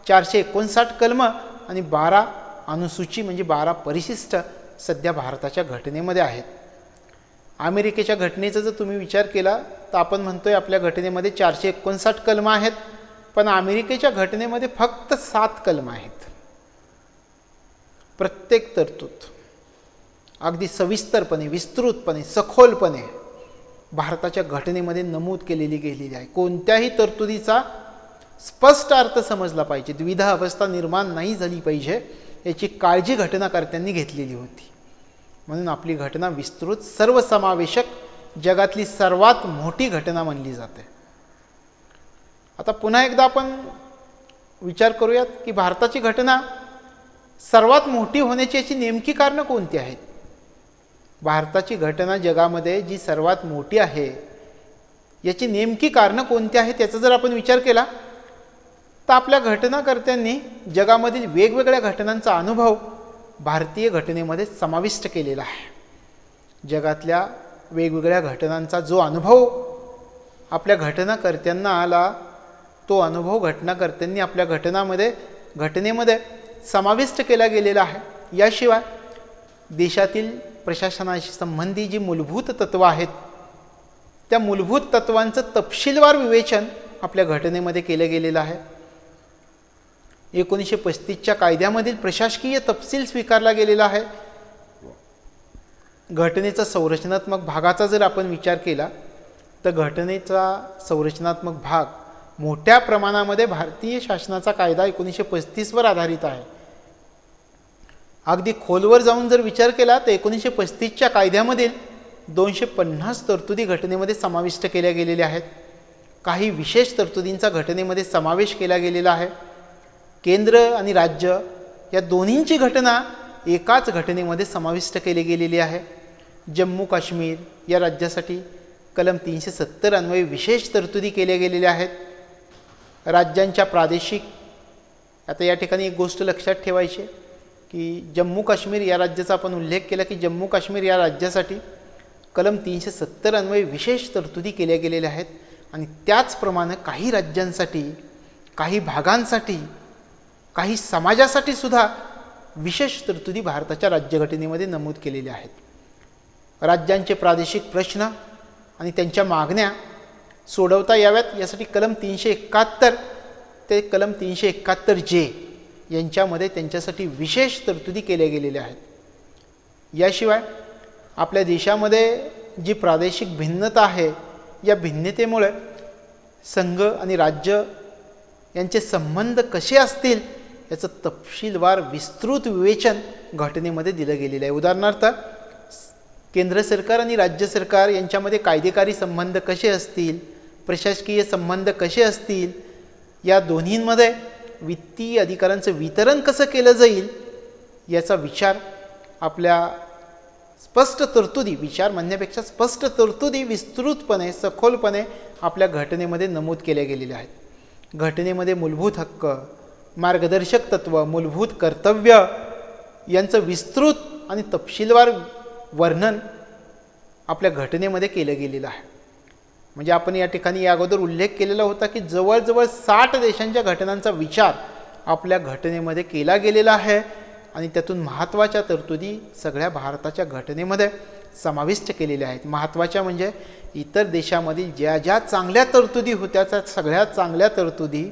459 कलमं आणि 12 अनुसूची म्हणजे 12 परिशिष्ट सध्या भारताच्या घटनेमध्ये आहेत. अमेरिकेच्या घटनेचा जर तुम्ही विचार केला तर आपण म्हणतोय आपल्या घटनेमध्ये 459 कलमं आहेत, पण अमेरिकेच्या घटनेमध्ये फक्त 7 कलमं आहेत. प्रत्येक तरतूद अगदी सविस्तरपणे, विस्तृतपणे, सखोलपणे भारताच्या घटनेमध्ये नमूद केलेली गेलेली आहे. कोणत्याही तरतुदीचा स्पष्ट अर्थ समजला पाहिजे, द्विधा अवस्था निर्माण नाही झाली पाहिजे याची काळजी घटनाकर्त्यांनी घेतलेली होती. म्हणून आपली घटना विस्तृत, सर्वसमावेशक, जगातली सर्वात मोठी घटना मानली जाते. आता पुन्हा एकदा आपण विचार करूयात की भारताची घटना सर्वात मोठी होण्याची याची नेमकी कारणं कोणती आहेत. भारताची घटना जगामध्ये जी सर्वात मोठी आहे याची नेमकी कारणं कोणती आहेत याचा जर आपण विचार केला तर आपल्या घटनाकर्त्यांनी जगामधील वेगवेगळ्या घटनांचा अनुभव भारतीय घटनेमध्ये समाविष्ट केलेला आहे. जगातल्या वेगवेगळ्या घटनांचा जो अनुभव आपल्या घटनाकर्त्यांना आला तो अनुभव घटनाकर्त्यांनी आपल्या घटनेमध्ये समाविष्ट केला गेलेला आहे. याशिवाय देशातील प्रशासनाशी संबंधी जी मूलभूत तत्त्वं आहेत त्या मूलभूत तत्त्वांचं तपशीलवार विवेचन आपल्या घटनेमध्ये केलं गेलेलं आहे. 1935च्या कायद्यामधील प्रशासकीय तपशील स्वीकारला गेलेला आहे. घटनेचा संरचनात्मक भागाचा जर आपण विचार केला तर घटनेचा संरचनात्मक भाग मोठ्या प्रमाणामध्ये भारतीय शासनाचा कायदा 1935 वर आधारित आहे. अगदी खोलवर जाऊन जर विचार केला तर 1935च्या कायद्यामधील 250 तरतुदी घटनेमध्ये समाविष्ट केल्या गेलेल्या आहेत. काही विशेष तरतुदींचा घटनेमध्ये समावेश केला गेलेला आहे. केंद्र आणि राज्य या दोन्हींची घटना एकाच घटनेमध्ये समाविष्ट केली गेलेली आहे. जम्मू काश्मीर या राज्यासाठी कलम 370 अन्वये विशेष तरतुदी केल्या गेलेल्या आहेत. राज्यांच्या प्रादेशिक, आता या ठिकाणी एक गोष्ट लक्षात ठेवायची की जम्मू काश्मीर या राज्याचा आपण उल्लेख केला की जम्मू काश्मीर या राज्यासाठी कलम 370 अन्वये विशेष तरतुदी केल्या गेलेल्या आहेत. आणि त्याचप्रमाणे काही राज्यांसाठी, काही भागांसाठी, काही समाजासाठी सुद्धा विशेष तरतुदी भारताच्या राज्यघटनेमध्ये नमूद केलेल्या आहेत. राज्यांचे प्रादेशिक प्रश्न आणि त्यांच्या मागण्या सोडवता याव्यात यासाठी कलम 371 ते कलम 371J यांच्यामध्ये त्यांच्यासाठी विशेष तरतुदी केल्या गेलेल्या आहेत. याशिवाय आपल्या देशामध्ये जी प्रादेशिक भिन्नता आहे या भिन्नतेमुळे संघ आणि राज्य यांचे संबंध कसे असतील याचं तपशीलवार विस्तृत विवेचन घटनेमध्ये दिलं गेलेलं आहे. उदाहरणार्थ केंद्र सरकार आणि राज्य सरकार यांच्यामध्ये कायदेकारी संबंध कसे असतील, प्रशासकीय संबंध कसे असतील, या दोन्हींमध्ये वित्तीय अधिकारांचं वितरण कसं केलं जाईल याचा विचार आपल्या स्पष्ट तरतुदी, विचार म्हणण्यापेक्षा स्पष्ट तरतुदी विस्तृतपणे, सखोलपणे आपल्या घटनेमध्ये नमूद केल्या गेलेल्या आहेत. घटनेमध्ये मूलभूत हक्क, मार्गदर्शक तत्व, मूलभूत कर्तव्य यांचं विस्तृत आणि तपशीलवार वर्णन आपल्या घटनेमध्ये केलं गेलेलं आहे. म्हणजे आपण या ठिकाणी या अगोदर उल्लेख केलेला होता की जवळजवळ 60 देशांच्या घटनांचा विचार आपल्या घटनेमध्ये केला गेलेला आहे आणि त्यातून महत्त्वाच्या तरतुदी सगळ्या भारताच्या घटनेमध्ये समाविष्ट केलेल्या आहेत. महत्त्वाच्या म्हणजे इतर देशामधील ज्या ज्या चांगल्या तरतुदी होत्या त्या सगळ्या चांगल्या तरतुदी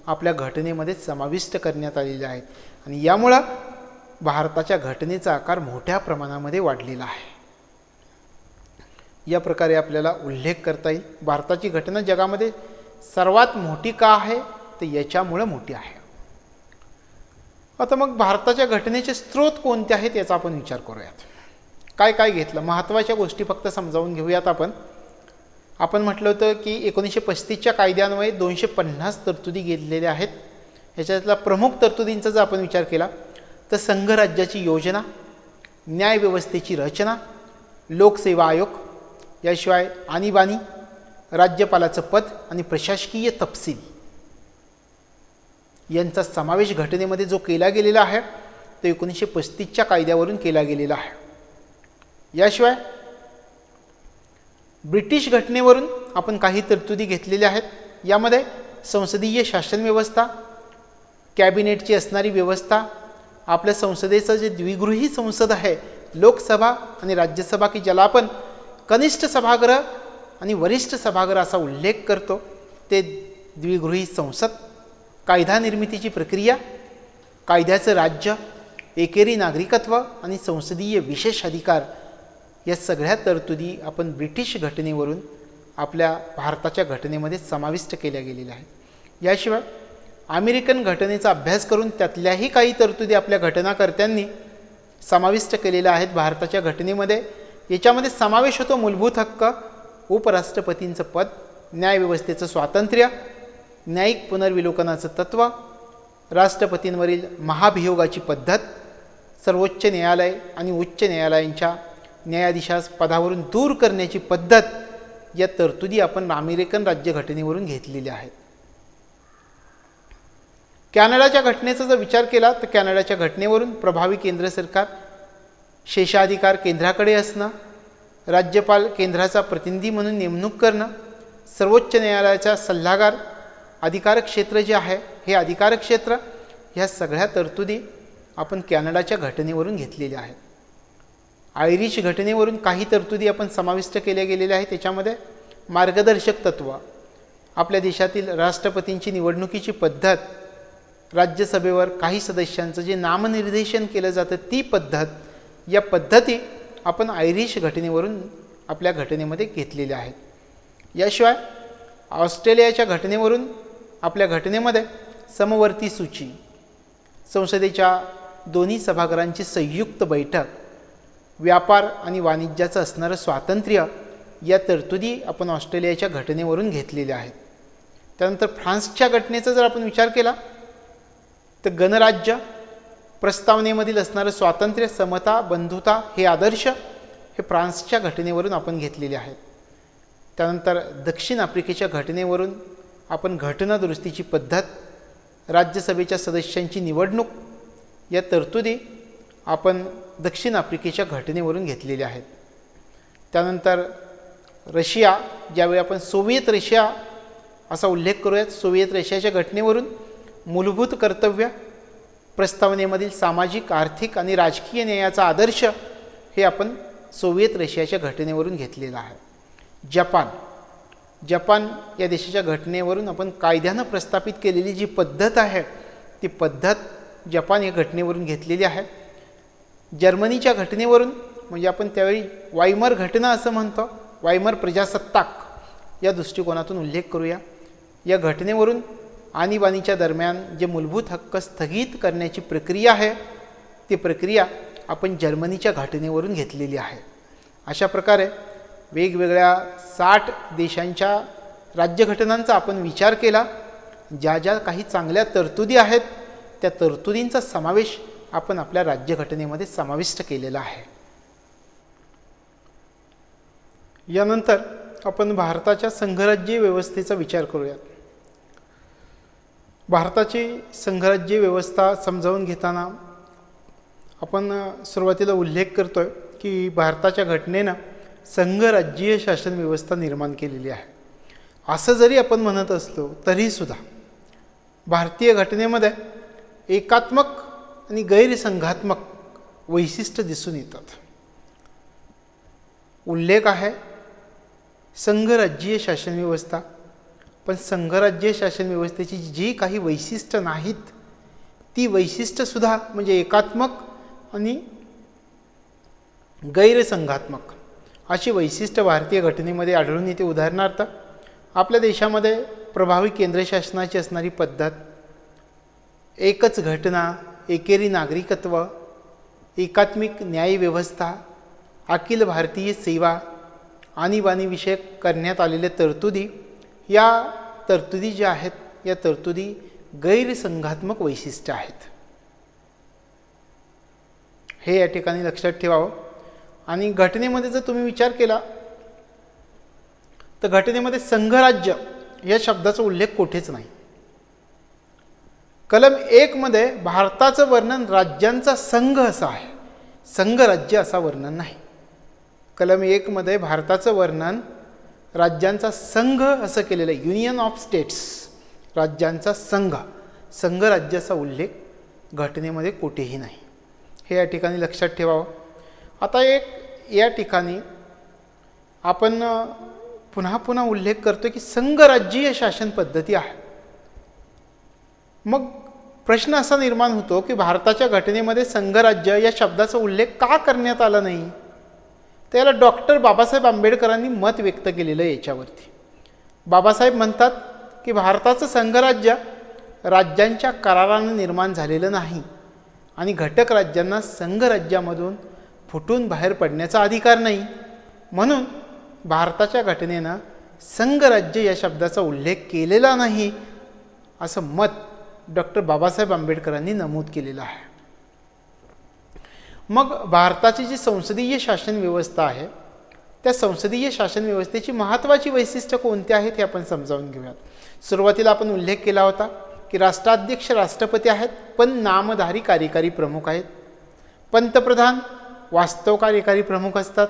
आपल्या घटनेमध्ये समाविष्ट करण्यात आलेल्या आहेत. आणि यामुळं भारताच्या घटनेचा आकार मोठ्या प्रमाणामध्ये वाढलेला आहे. या प्रकारे आपल्याला उल्लेख करता येईल. भारताची घटना जगामध्ये सर्वात मोठी का आहे तर याच्यामुळे मोठी आहे. आता मग भारताच्या घटनेचे स्रोत कोणते आहेत याचा आपण विचार करूयात. काय काय घेतलं, महत्त्वाच्या गोष्टी फक्त समजावून घेऊयात. आपण म्हटलं होतं की 1935च्या कायद्यान्वये 250 तरतुदी घेतलेल्या आहेत. ह्याच्यातल्या प्रमुख तरतुदींचा जर आपण विचार केला तर संघराज्याची योजना, न्यायव्यवस्थेची रचना, लोकसेवा आयोग, याशिवाय आणीबाणी, राज्यपालाचं पद आणि प्रशासकीय तपशील यांचा समावेश घटनेमध्ये जो केला गेलेला आहे तो 1935च्या कायद्यावरून केला गेलेला आहे. याशिवाय ब्रिटिश घटनेवरून आपण काही तरतुदी घेतलेल्या आहेत. यामध्ये संसदीय शासन व्यवस्था, कॅबिनेटची असणारी व्यवस्था, आपल्या संसदेचं जे द्विगृही संसद आहे, लोकसभा आणि राज्यसभा, की ज्याला आपण कनिष्ठ सभागृह आणि वरिष्ठ सभागृह असा उल्लेख करतो, ते द्विगृही संसद, कायदा निर्मितीची प्रक्रिया, कायद्याचं राज्य, एकेरी नागरिकत्व आणि संसदीय विशेष अधिकार, या सगळ्या तरतुदी आपण ब्रिटिश घटनेवरून आपल्या भारताच्या घटनेमध्ये समाविष्ट केल्या गेलेल्या आहेत. याशिवाय अमेरिकन घटनेचा अभ्यास करून त्यातल्याही काही तरतुदी आपल्या घटनाकर्त्यांनी समाविष्ट केलेल्या आहेत भारताच्या घटनेमध्ये. याच्यामध्ये समावेश होतो मूलभूत हक्क, उपराष्ट्रपतींचं पद, न्यायव्यवस्थेचं स्वातंत्र्य, न्यायिक पुनर्विलोकनाचं तत्त्व, राष्ट्रपतींवरील महाभियोगाची पद्धत, सर्वोच्च न्यायालय आणि उच्च न्यायालयांच्या न्यायाधीशास पदावरून दूर करण्याची पद्धत, या तरतुदी आपण अमेरिकन राज्यघटनेवरून घेतलेल्या आहेत. कॅनडाच्या घटनेचा जर विचार केला तर कॅनडाच्या घटनेवरून प्रभावी केंद्र सरकार, शेषाधिकार केंद्राकडे असणं, राज्यपाल केंद्राचा प्रतिनिधी म्हणून नेमणूक करणं, सर्वोच्च न्यायालयाचा सल्लागार अधिकार क्षेत्र जे आहे हे अधिकार क्षेत्र, ह्या सगळ्या तरतुदी आपण कॅनडाच्या घटनेवरून घेतलेल्या आहेत. आयरिश घटनेवरून काही तरतुदी आपण समाविष्ट केल्या गेलेल्या आहेत. त्याच्यामध्ये मार्गदर्शक तत्त्व, आपल्या देशातील राष्ट्रपतींची निवडणुकीची पद्धत, राज्यसभेवर काही सदस्यांचं जे नामनिर्देशन केलं जातं ती पद्धत, या पद्धती आपण आयरिश घटनेवरून आपल्या घटनेमध्ये घेतलेल्या आहेत. याशिवाय ऑस्ट्रेलियाच्या घटनेवरून आपल्या घटनेमध्ये समवर्ती सूची, संसदेच्या दोन्ही सभागृहांची संयुक्त बैठक, व्यापार आणि वाणिज्याचं असणारं स्वातंत्र्य, या तरतुदी आपण ऑस्ट्रेलियाच्या घटनेवरून घेतलेल्या आहेत. त्यानंतर फ्रान्सच्या घटनेचा जर आपण विचार केला तर गणराज्य, प्रस्तावनेमधील असणारं स्वातंत्र्य, समता, बंधुता हे आदर्श हे फ्रान्सच्या घटनेवरून आपण घेतलेले आहेत. त्यानंतर दक्षिण आफ्रिकेच्या घटनेवरून आपण घटना दुरुस्तीची पद्धत, राज्यसभेच्या सदस्यांची निवडणूक, या तरतुदी आपण दक्षिण आफ्रिकेच्या घटनेवरून घेतलेल्या आहेत. त्यानंतर रशिया, ज्यावेळी आपण सोव्हिएत रशिया असा उल्लेख करूयात, सोव्हिएत रशियाच्या घटनेवरून मूलभूत कर्तव्य, प्रस्तावनेमधील सामाजिक, आर्थिक आणि राजकीय न्यायाचा आदर्श हे आपण सोव्हिएत रशियाच्या घटनेवरून घेतलेलं आहे. जपान या देशाच्या घटनेवरून आपण कायद्यानं प्रस्थापित केलेली जी पद्धत आहे ती पद्धत जपान या घटनेवरून घेतलेली आहे. जर्मनीच्या घटनेवरून म्हणजे आपण त्यावेळी वायमर घटना असं म्हणतो, वायमर प्रजासत्ताक या दृष्टिकोनातून उल्लेख करूया. या घटनेवरून आणीबाणीच्या दरम्यान जे मूलभूत हक्क स्थगित करण्याची प्रक्रिया आहे ती प्रक्रिया आपण जर्मनीच्या घटनेवरून घेतलेली आहे. अशा प्रकारे वेगवेगळ्या 60 देशांच्या राज्यघटनांचा आपण विचार केला. ज्या ज्या काही चांगल्या तरतुदी आहेत त्या तरतुदींचा समावेश आपण आपल्या राज्यघटनेमध्ये समाविष्ट केलेला आहे. यानंतर आपण भारताच्या संघराज्य व्यवस्थेचा विचार करूयात. भारताची संघराज्य व्यवस्था समजावून घेताना आपण सुरुवातीला उल्लेख करतोय की भारताच्या घटनेनं संघराज्यीय शासन व्यवस्था निर्माण केलेली आहे. असं जरी आपण म्हणत असलो तरीसुद्धा भारतीय घटनेमध्ये एकात्मक आणि गैरसंघात्मक वैशिष्ट्य दिसून येतात. उल्लेख आहे संघराज्यीय शासन व्यवस्था, पण संघराज्य शासन व्यवस्थेची जी काही वैशिष्ट्य नाहीत ती वैशिष्ट्यसुद्धा म्हणजे एकात्मक आणि गैरसंघात्मक अशी वैशिष्ट्य भारतीय घटनेमध्ये आढळून येते. उदाहरणार्थ, आपल्या देशामध्ये प्रभावी केंद्र शासनाची असणारी पद्धत, एकच घटना, एकेरी नागरिकत्व, एकात्मिक न्यायव्यवस्था, अखिल भारतीय सेवा, आणीबाणीविषयक करण्यात आलेल्या तरतुदी, या तरतुदी ज्या आहेत या तरतुदी गैरसंघात्मक वैशिष्ट्य आहेत. हे या ठिकाणी लक्षात ठेवावं. आणि घटनेमध्ये जर तुम्ही विचार केला तर घटनेमध्ये संघराज्य या शब्दाचा उल्लेख कुठेच नाही. कलम 1 मध्ये भारताचं वर्णन राज्यांचा संघ असं आहे, संघराज्य असा वर्णन नाही. कलम 1 मध्ये भारताचं वर्णन राज्यांचा संघ असं केलेलं आहे, युनियन ऑफ स्टेट्स, राज्यांचा संघ, संघराज्याचा उल्लेख घटनेमध्ये कुठेही नाही. हे या ठिकाणी लक्षात ठेवावं. आता एक या ठिकाणी आपण पुन्हा पुन्हा उल्लेख करतो की संघराज्यीय शासन पद्धती आहे. मग प्रश्न असा निर्माण होतो की भारताच्या घटनेमध्ये संघराज्य या शब्दाचा उल्लेख का करण्यात आला नाही. त्याला डॉक्टर बाबासाहेब आंबेडकरांनी मत व्यक्त केलेलं आहे याच्यावरती. बाबासाहेब म्हणतात की भारताचं संघराज्य राज्यांच्या करारानं निर्माण झालेलं नाही आणि घटक राज्यांना संघराज्यामधून फुटून बाहेर पडण्याचा अधिकार नाही. म्हणून भारताच्या घटनेनं संघराज्य या शब्दाचा उल्लेख केलेला नाही असं मत डॉक्टर बाबासाहेब आंबेडकरांनी नमूद केलेलं आहे. मग भारताची जी संसदीय शासन व्यवस्था आहे त्या संसदीय शासन व्यवस्थेची महत्त्वाची वैशिष्ट्य कोणती आहेत हे आपण समजावून घेऊयात. सुरुवातीला आपण उल्लेख केला होता की राष्ट्राध्यक्ष राष्ट्रपती आहेत पण नामधारी कार्यकारी प्रमुख आहेत. पंतप्रधान वास्तव कार्यकारी प्रमुख असतात.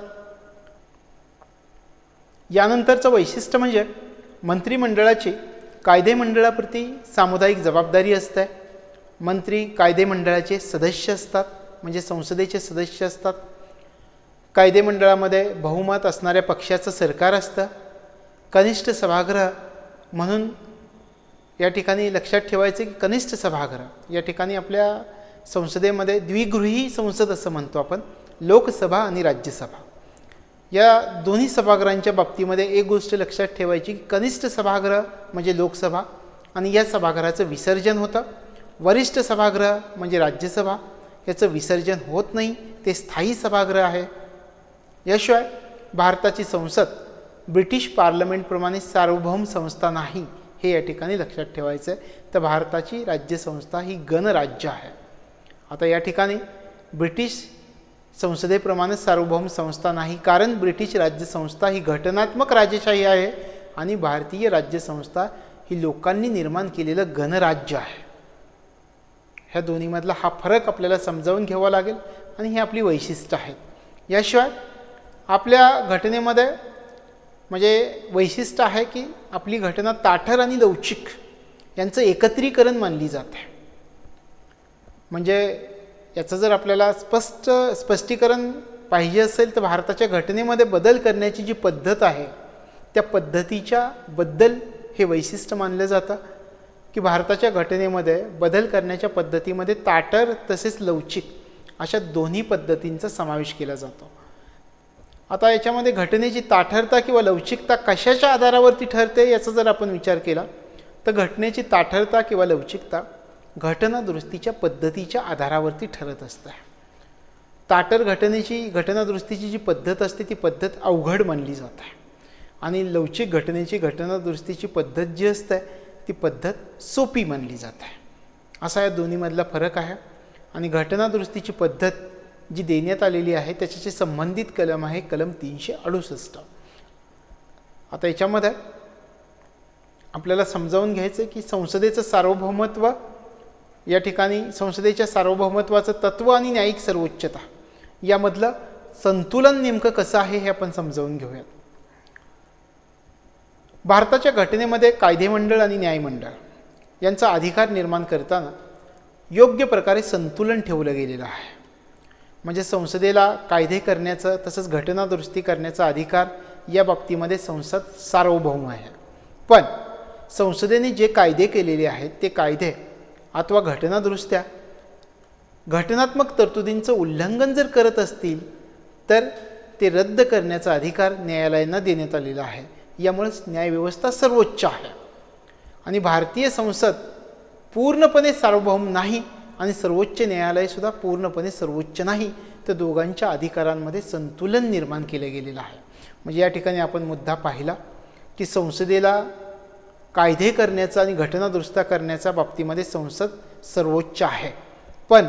यानंतरचं वैशिष्ट्य म्हणजे मंत्रिमंडळाची कायदेमंडळाप्रती सामुदायिक जबाबदारी असते. मंत्री कायदेमंडळाचे सदस्य असतात, म्हणजे संसदेचे सदस्य असतात. कायदेमंडळामध्ये बहुमत असणाऱ्या पक्षाचं सरकार असतं. कनिष्ठ सभागृह म्हणून या ठिकाणी लक्षात ठेवायचं की कनिष्ठ सभागृह या ठिकाणी आपल्या संसदेमध्ये द्विगृही संसद असं म्हणतो आपण, लोकसभा आणि राज्यसभा या दोन्ही सभागृहांच्या बाबतीमध्ये एक गोष्ट लक्षात ठेवायची की कनिष्ठ सभागृह म्हणजे लोकसभा आणि या सभागृहाचं विसर्जन होतं. वरिष्ठ सभागृह म्हणजे राज्यसभा, याचं विसर्जन होत नाही, ते स्थायी सभागृह आहे. याशिवाय भारताची संसद ब्रिटिश पार्लमेंटप्रमाणे सार्वभौम संस्था नाही, हे या ठिकाणी लक्षात ठेवायचं आहे. तर भारताची राज्यसंस्था ही गणराज्य आहे. आता या ठिकाणी ब्रिटिश संसदेप्रमाणे सार्वभौम संस्था नाही, कारण ब्रिटिश राज्यसंस्था ही घटनात्मक राजेशाही आहे आणि भारतीय राज्यसंस्था ही लोकांनी निर्माण केलेलं गणराज्य आहे. ह्या दोन्हीमधला हा फरक आपल्याला समजावून घ्यावा लागेल आणि ही आपली वैशिष्ट्य आहेत. याशिवाय आपल्या घटनेमध्ये म्हणजे वैशिष्ट्य आहे की आपली घटना ताठर आणि लवचिक यांचं एकत्रीकरण मानली जाते. म्हणजे याचं जर आपल्याला स्पष्टीकरण पाहिजे असेल तर भारताच्या घटनेमध्ये बदल करण्याची जी पद्धत आहे त्या पद्धतीच्या बद्दल हे वैशिष्ट्य मानलं जातं की भारताच्या घटनेमध्ये बदल करण्याच्या पद्धतीमध्ये ताठर तसेच लवचिक अशा दोन्ही पद्धतींचा समावेश केला जातो. आता याच्यामध्ये घटनेची ताठरता किंवा लवचिकता कशाच्या आधारावरती ठरते याचा जर आपण विचार केला तर घटनेची ताठरता किंवा लवचिकता घटनादुरुस्तीच्या पद्धतीच्या आधारावरती ठरत असते. ताठर घटनादुरुस्तीची जी पद्धत असते ती पद्धत अवघड मानली जाते आणि लवचिक घटनेची घटनादुरुस्तीची पद्धत जी असते ती पद्धत सोपी मानली जाते. असा या दोन्हीमधला फरक आहे. आणि घटनादुरुस्तीची पद्धत जी देण्यात आलेली आहे त्याच्याशी संबंधित कलम आहे कलम 368. आता याच्यामध्ये आपल्याला समजावून घ्यायचं की संसदेचं सार्वभौमत्व या ठिकाणी संसदेच्या सार्वभौमत्वाचं तत्व आणि न्यायिक सर्वोच्चता यामधलं संतुलन नेमकं कसं आहे हे आपण समजावून घेऊयात. भारताच्या घटनेमध्ये कायदेमंडळ आणि न्यायमंडळ यांचा अधिकार निर्माण करताना योग्य प्रकारे संतुलन ठेवलं गेलेलं आहे. म्हणजे संसदेला कायदे करण्याचं तसंच घटनादुरुस्ती करण्याचा अधिकार या बाबतीमध्ये संसद सार्वभौम आहे. पण संसदेने जे कायदे केलेले आहेत ते कायदे अथवा घटनादुरुस्त्या घटनात्मक तरतुदींचं उल्लंघन जर करत असतील तर ते रद्द करण्याचा अधिकार न्यायालयांना देण्यात आलेला आहे. यामुळेच न्यायव्यवस्था सर्वोच्च आहे. आणि भारतीय संसद पूर्णपणे सार्वभौम नाही आणि सर्वोच्च न्यायालयसुद्धा पूर्णपणे सर्वोच्च नाही, तर दोघांच्या अधिकारांमध्ये संतुलन निर्माण केलं गेलेलं आहे. म्हणजे या ठिकाणी आपण मुद्दा पाहिला की संसदेला कायदे करण्याचा आणि घटनादुरुस्त्या करण्याच्या बाबतीमध्ये संसद सर्वोच्च आहे. पण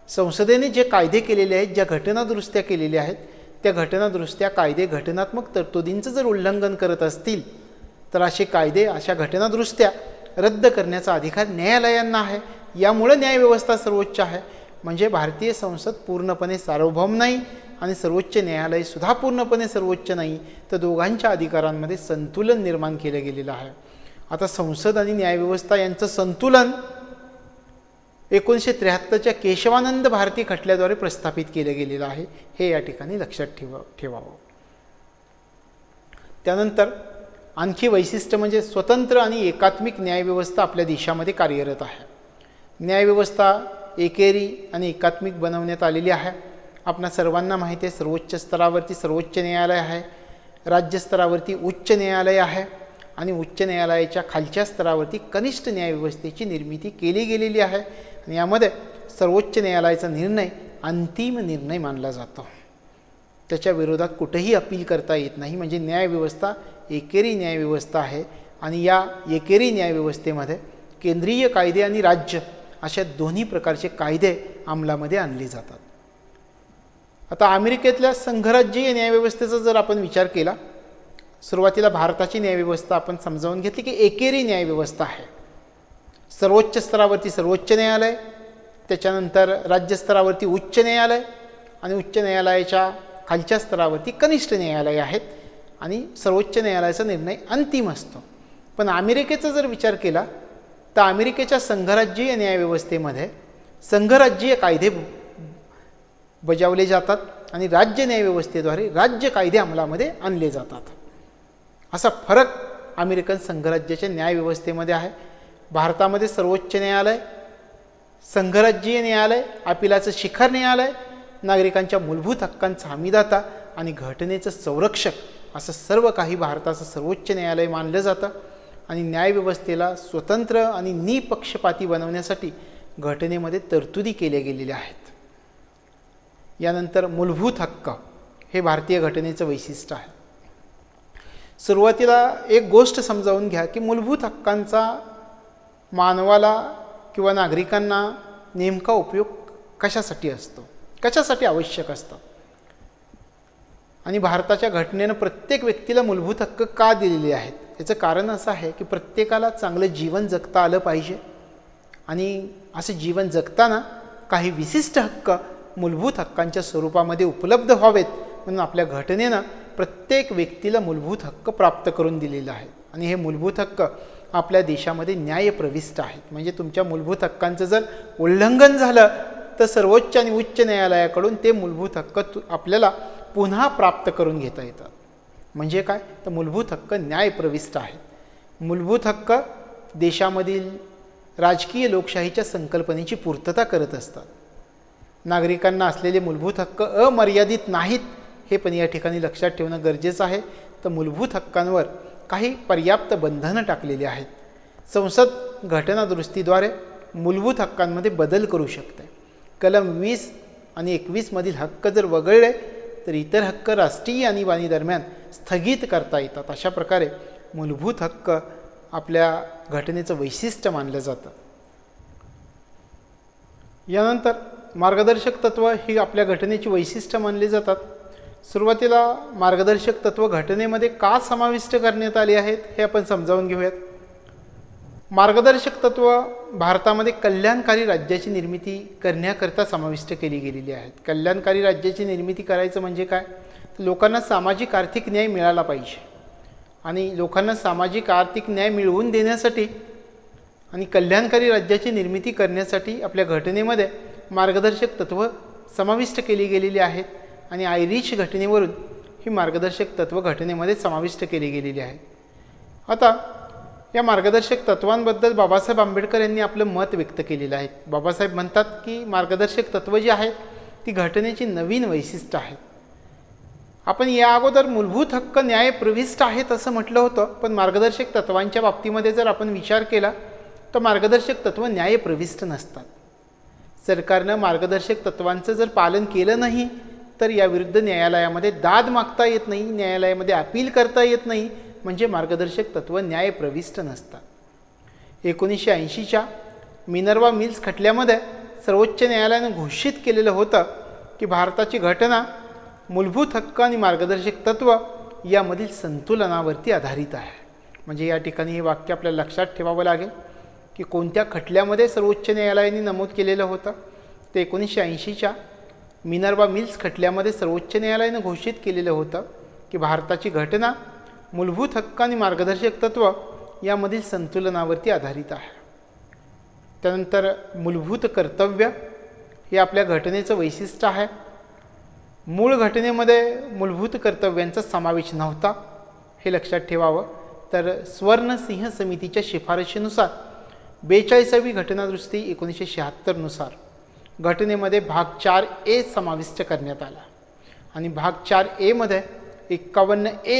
संसदेने जे कायदे केलेले आहेत, ज्या घटनादुरुस्त्या केलेल्या आहेत, त्या घटनादुरुस्त्या कायदे घटनात्मक तरतुदींचं जर उल्लंघन करत असतील तर असे कायदे, अशा घटनादुरुस्त्या रद्द करण्याचा अधिकार न्यायालयांना आहे. यामुळं न्यायव्यवस्था सर्वोच्च आहे. म्हणजे भारतीय संसद पूर्णपणे सार्वभौम नाही आणि सर्वोच्च न्यायालयसुद्धा पूर्णपणे सर्वोच्च नाही, तर दोघांच्या अधिकारांमध्ये संतुलन निर्माण केलं गेलेलं आहे. आता संसद आणि न्यायव्यवस्था यांचं संतुलन 1973च्या केशवानंद भारती खटल्याद्वारे प्रस्थापित केलं गेलेलं आहे. हे या ठिकाणी लक्षात ठेवावं. त्यानंतर आणखी वैशिष्ट्य म्हणजे स्वतंत्र आणि एकात्मिक न्यायव्यवस्था आपल्या देशामध्ये कार्यरत आहे. न्यायव्यवस्था एकेरी आणि एकात्मिक बनवण्यात आलेली आहे. आपणा सर्वांना माहिती आहे, सर्वोच्च स्तरावरती सर्वोच्च न्यायालय आहे, राज्य स्तरावरती उच्च न्यायालय आहे आणि उच्च न्यायालयाच्या खालच्या स्तरावरती कनिष्ठ न्यायव्यवस्थेची निर्मिती केली गेलेली आहे. आणि यामध्ये सर्वोच्च न्यायालयाचा निर्णय अंतिम निर्णय मानला जातो. त्याच्या विरोधात कुठेही अपील करता येत नाही. म्हणजे न्यायव्यवस्था एकेरी न्यायव्यवस्था आहे आणि या एकेरी न्यायव्यवस्थेमध्ये केंद्रीय कायदे आणि राज्य अशा दोन्ही प्रकारचे कायदे अंमलामध्ये आणले जातात. आता अमेरिकेतल्या संघराज्यीय न्यायव्यवस्थेचा जर आपण विचार केला, सुरुवातीला भारताची न्यायव्यवस्था आपण समजावून घेतली की एकेरी न्यायव्यवस्था आहे. सर्वोच्च स्तरावरती सर्वोच्च न्यायालय, त्याच्यानंतर राज्य स्तरावरती उच्च न्यायालय आणि उच्च न्यायालयाच्या खालच्या स्तरावरती कनिष्ठ न्यायालय आहेत आणि सर्वोच्च न्यायालयाचा निर्णय अंतिम असतो. पण अमेरिकेचा जर विचार केला तर अमेरिकेच्या संघराज्यीय न्यायव्यवस्थेमध्ये संघराज्यीय कायदे बजावले जातात आणि राज्य न्यायव्यवस्थेद्वारे राज्य कायदे अंमलामध्ये आणले जातात. असा फरक अमेरिकन संघराज्याच्या न्यायव्यवस्थेमध्ये आहे. भारतामध्ये सर्वोच्च न्यायालय, संघराज्यीय न्यायालय, अपिलाचं शिखर न्यायालय, नागरिकांच्या मूलभूत हक्कांचा हमीदाता आणि घटनेचं संरक्षक असं सर्व काही भारताचं सर्वोच्च न्यायालय मानलं जातं. आणि न्यायव्यवस्थेला स्वतंत्र आणि निपक्षपाती बनवण्यासाठी घटनेमध्ये तरतुदी केल्या गेलेल्या आहेत. यानंतर मूलभूत हक्क हे भारतीय घटनेचं वैशिष्ट्य आहे. सुरुवातीला एक गोष्ट समजावून घ्या की मूलभूत हक्कांचा मानवाला किंवा नागरिकांना नेमका उपयोग कशासाठी असतो, कशासाठी आवश्यक असतात. आणि भारताच्या घटनेनं प्रत्येक व्यक्तीला मूलभूत हक्क का दिलेले आहेत, याचं कारण असं आहे की प्रत्येकाला चांगलं जीवन जगता आलं पाहिजे आणि असं जीवन जगताना काही विशिष्ट हक्क मूलभूत हक्कांच्या स्वरूपामध्ये उपलब्ध व्हावेत म्हणून आपल्या घटनेनं प्रत्येक व्यक्तीला मूलभूत हक्क प्राप्त करून दिलेले आहेत. आणि हे मूलभूत हक्क आपल्या देशामध्ये न्यायप्रविष्ट आहेत. म्हणजे तुमच्या मूलभूत हक्कांचं जर उल्लंघन झालं तर सर्वोच्च आणि उच्च न्यायालयाकडून ते मूलभूत हक्क आपल्याला पुन्हा प्राप्त करून घेता येतात. म्हणजे काय, तर मूलभूत हक्क न्यायप्रविष्ट आहेत. मूलभूत हक्क देशामधील राजकीय लोकशाहीच्या संकल्पनेची पूर्तता करत असतात. नागरिकांना असलेले मूलभूत हक्क अमर्यादित नाहीत हे पण या ठिकाणी लक्षात ठेवणं गरजेचं आहे. तर मूलभूत हक्कांवर काही पर्याप्त बंधनं टाकलेली आहेत. संसद घटनादुरुस्तीद्वारे मूलभूत हक्कांमध्ये बदल करू शकते. कलम 20 आणि 21 मधील हक्क जर वगळले तर इतर हक्क राष्ट्रीय आणीबाणी दरम्यान स्थगित करता येतात. अशा प्रकारे मूलभूत हक्क आपल्या घटनेचं वैशिष्ट्य मानलं जातं. यानंतर मार्गदर्शक तत्व ही आपल्या घटनेची वैशिष्ट्य मानली जातात. सुरुवातीला मार्गदर्शक तत्व घटनेमध्ये का समाविष्ट करण्यात आले आहेत हे आपण समजावून घेऊयात. मार्गदर्शक तत्व भारतामध्ये कल्याणकारी राज्याची निर्मिती करण्याकरता समाविष्ट केली गेलेली आहेत. कल्याणकारी राज्याची निर्मिती करायचं म्हणजे काय, लोकांना सामाजिक आर्थिक न्याय मिळाला पाहिजे आणि लोकांना सामाजिक आर्थिक न्याय मिळवून देण्यासाठी आणि कल्याणकारी राज्याची निर्मिती करण्यासाठी आपल्या घटनेमध्ये मार्गदर्शक तत्व समाविष्ट केली गेलेली आहेत. आणि आयरिश घटनेवरून ही मार्गदर्शक तत्व घटनेमध्ये समाविष्ट केली गेलेली आहेत. आता या मार्गदर्शक तत्वांबद्दल बाबासाहेब आंबेडकर यांनी आपलं मत व्यक्त केलेलं आहे. बाबासाहेब म्हणतात की मार्गदर्शक तत्व जी आहेत ती घटनेची नवीन वैशिष्ट्य आहेत. आपण या अगोदर मूलभूत हक्क न्याय प्रविष्ट आहेत असं म्हटलं होतं, पण मार्गदर्शक तत्वांच्या बाबतीमध्ये जर आपण विचार केला तर मार्गदर्शक तत्व न्याय प्रविष्ट नसतात. सरकारनं मार्गदर्शक तत्वांचं जर पालन केलं नाही तर याविरुद्ध न्यायालयामध्ये दाद मागता येत नाही, न्यायालयामध्ये अपील करता येत नाही, म्हणजे मार्गदर्शक तत्व न्याय प्रविष्ट नसतात. 1980च्या मिनर्वा मिल्स खटल्यामध्ये सर्वोच्च न्यायालयानं घोषित केलेलं होतं की भारताची घटना मूलभूत हक्क आणि मार्गदर्शक तत्व यामधील संतुलनावरती आधारित आहे. म्हणजे या ठिकाणी हे वाक्य आपल्याला लक्षात ठेवावं लागेल की कोणत्या खटल्यामध्ये सर्वोच्च न्यायालयाने नमूद केलेलं होतं. ते 1980च्या मिनर्वा मिल्स खटल्यामध्ये सर्वोच्च न्यायालयानं घोषित केलेलं होतं की भारताची घटना मूलभूत हक्क आणि मार्गदर्शक तत्व यामधील संतुलनावरती आधारित आहे. त्यानंतर मूलभूत कर्तव्य हे आपल्या घटनेचं वैशिष्ट्य आहे. मूळ घटनेमध्ये मूलभूत कर्तव्यांचा समावेश नव्हता, हे लक्षात ठेवावं. तर स्वर्णसिंह समितीच्या शिफारशीनुसार 42वी घटनादुरुस्ती 1976 नुसार घटनेमध्ये भाग 4A समाविष्ट करण्यात आला आणि भाग 4A मध्ये 51A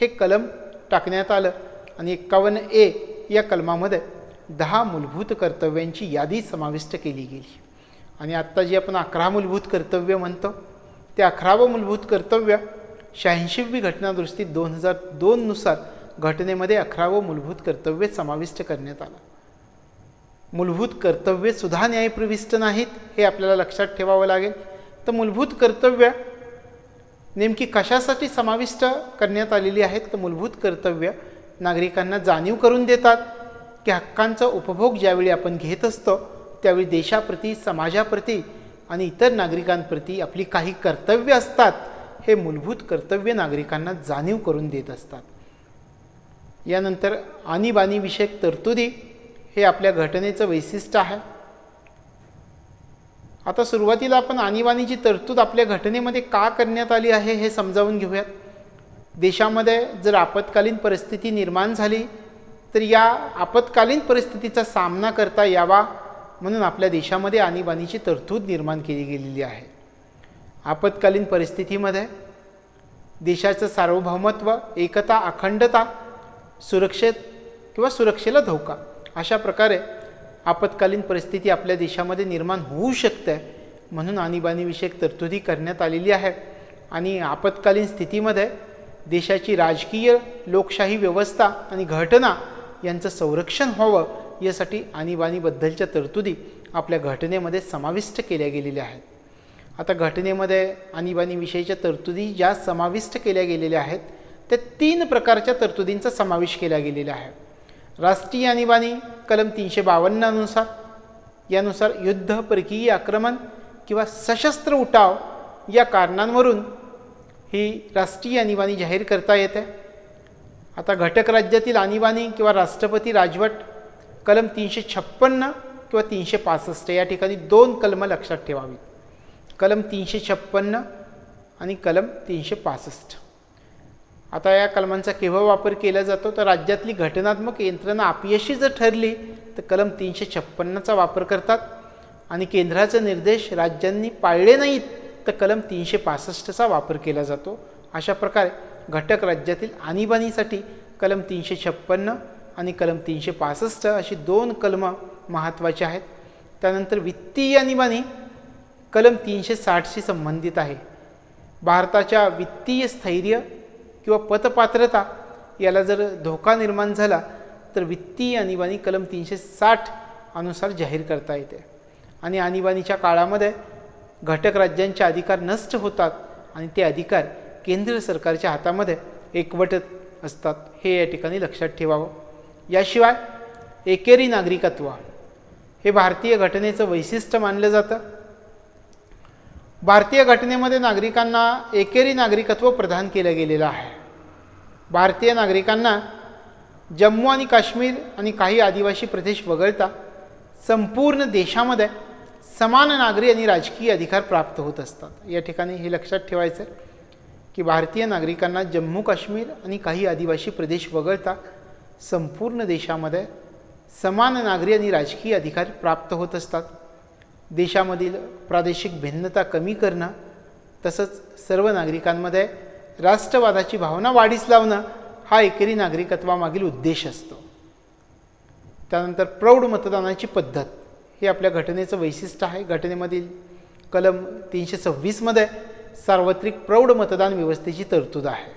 हे कलम टाकण्यात आलं आणि 51A या कलमामध्ये 10 मूलभूत कर्तव्यांची यादी समाविष्ट केली गेली. आणि आत्ता जी आपण 11 मूलभूत कर्तव्य म्हणतो ते 11वं मूलभूत कर्तव्य 86वी घटनादुरुस्ती 2002 नुसार घटनेमध्ये 11वं मूलभूत कर्तव्य समाविष्ट करण्यात आलं. मूलभूत कर्तव्य सुद्धा न्यायप्रविष्ट नाहीत, हे आपल्याला लक्षात ठेवावं लागेल. तर मूलभूत कर्तव्य नेमकी कशासाठी समाविष्ट करण्यात आलेली आहेत? तर मूलभूत कर्तव्य नागरिकांना जाणीव करून देतात की हक्कांचा उपभोग ज्यावेळी आपण घेत असतो त्यावेळी देशाप्रती, समाजाप्रती आणि इतर नागरिकांप्रती आपली काही कर्तव्य असतात, हे मूलभूत कर्तव्य नागरिकांना जाणीव करून देत असतात. यानंतर आणीबाणीविषयक तरतुदी हे आपल्या घटनेचं वैशिष्ट्य आहे. आता सुरुवातीला आपण आणीबाणीची तरतूद आपल्या घटनेमध्ये का करण्यात आली आहे हे समजावून घेऊयात. देशामध्ये जर आपत्कालीन परिस्थिती निर्माण झाली तर या आपत्कालीन परिस्थितीचा सामना करता यावा म्हणून आपल्या देशामध्ये आणीबाणीची तरतूद निर्माण केली गेलेली आहे. आपत्कालीन परिस्थितीमध्ये देशाचं सार्वभौमत्व, एकता, अखंडता, सुरक्षेला धोका, अशा प्रकारे आपत्कालीन परिस्थिती आपल्या देशामध्ये निर्माण होऊ शकते, म्हणून आणीबाणीविषयक तरतुदी करण्यात आलेली आहे. आणि आपत्कालीन स्थितीमध्ये देशाची राजकीय, लोकशाही व्यवस्था आणि घटना यांचं संरक्षण व्हावं यासाठी आणीबाणीबद्दलच्या तरतुदी आपल्या घटनेमध्ये समाविष्ट केल्या गेलेल्या आहेत. आता घटनेमध्ये आणीबाणीविषयीच्या तरतुदी ज्या समाविष्ट केल्या गेलेल्या आहेत त्या 3 प्रकारच्या तरतुदींचा समावेश केला गेलेला आहे. राष्ट्रीय आणीबाणी कलम 352 नुसार, यानुसार युद्ध, परकीय आक्रमण किंवा सशस्त्र उठाव या कारणांवरून ही राष्ट्रीय आणीबाणी जाहीर करता येते. आता घटक राज्यातील आणीबाणी किंवा राष्ट्रपती राजवट कलम 356 किंवा 365 या ठिकाणी 2 कलमं लक्षात ठेवावीत. कलम 356 आणि कलम 365. आता या कलमांचा केव्हा वापर केला जातो तर राज्यातली घटनात्मक यंत्रणा अपयशी जर ठरली तर कलम 356चा वापर करतात आणि केंद्राचे निर्देश राज्यांनी पाळले नाहीत तर कलम 365चा वापर केला जातो. अशा प्रकारे घटक राज्यातील आणीबाणीसाठी कलम 356 आणि कलम 365 अशी 2 कलमं महत्त्वाची आहेत. त्यानंतर वित्तीय आणीबाणी कलम 360शी संबंधित आहे. भारताच्या वित्तीय स्थैर्य किंवा पतपात्रता याला जर धोका निर्माण झाला तर वित्तीय आणीबाणी कलम 360 अनुसार जाहीर करता येते. आणि आणीबाणीच्या काळामध्ये घटक राज्यांचे अधिकार नष्ट होतात आणि ते अधिकार केंद्र सरकारच्या हातामध्ये एकवटत असतात, हे या ठिकाणी लक्षात ठेवावं. याशिवाय एकेरी नागरिकत्व हे भारतीय घटनेचं वैशिष्ट्य मानलं जातं. भारतीय घटनेमध्ये नागरिकांना एकेरी नागरिकत्व प्रदान केलं गेलेलं आहे. भारतीय नागरिकांना जम्मू आणि काश्मीर आणि काही आदिवासी प्रदेश वगळता संपूर्ण देशामध्ये समान नागरी आणि राजकीय अधिकार प्राप्त होत असतात. या ठिकाणी हे लक्षात ठेवायचं की भारतीय नागरिकांना जम्मू काश्मीर आणि काही आदिवासी प्रदेश वगळता संपूर्ण देशामध्ये समान नागरी आणि राजकीय अधिकार प्राप्त होत असतात. देशामधील प्रादेशिक भिन्नता कमी करणं, तसंच सर्व नागरिकांमध्ये राष्ट्रवादाची भावना वाढीस लावणं हा एकेरी नागरिकत्वामागील उद्देश असतो. त्यानंतर प्रौढ मतदानाची पद्धत हे आपल्या घटनेचं वैशिष्ट्य आहे. घटनेमधील कलम 326 सार्वत्रिक प्रौढ मतदान व्यवस्थेची तरतूद आहे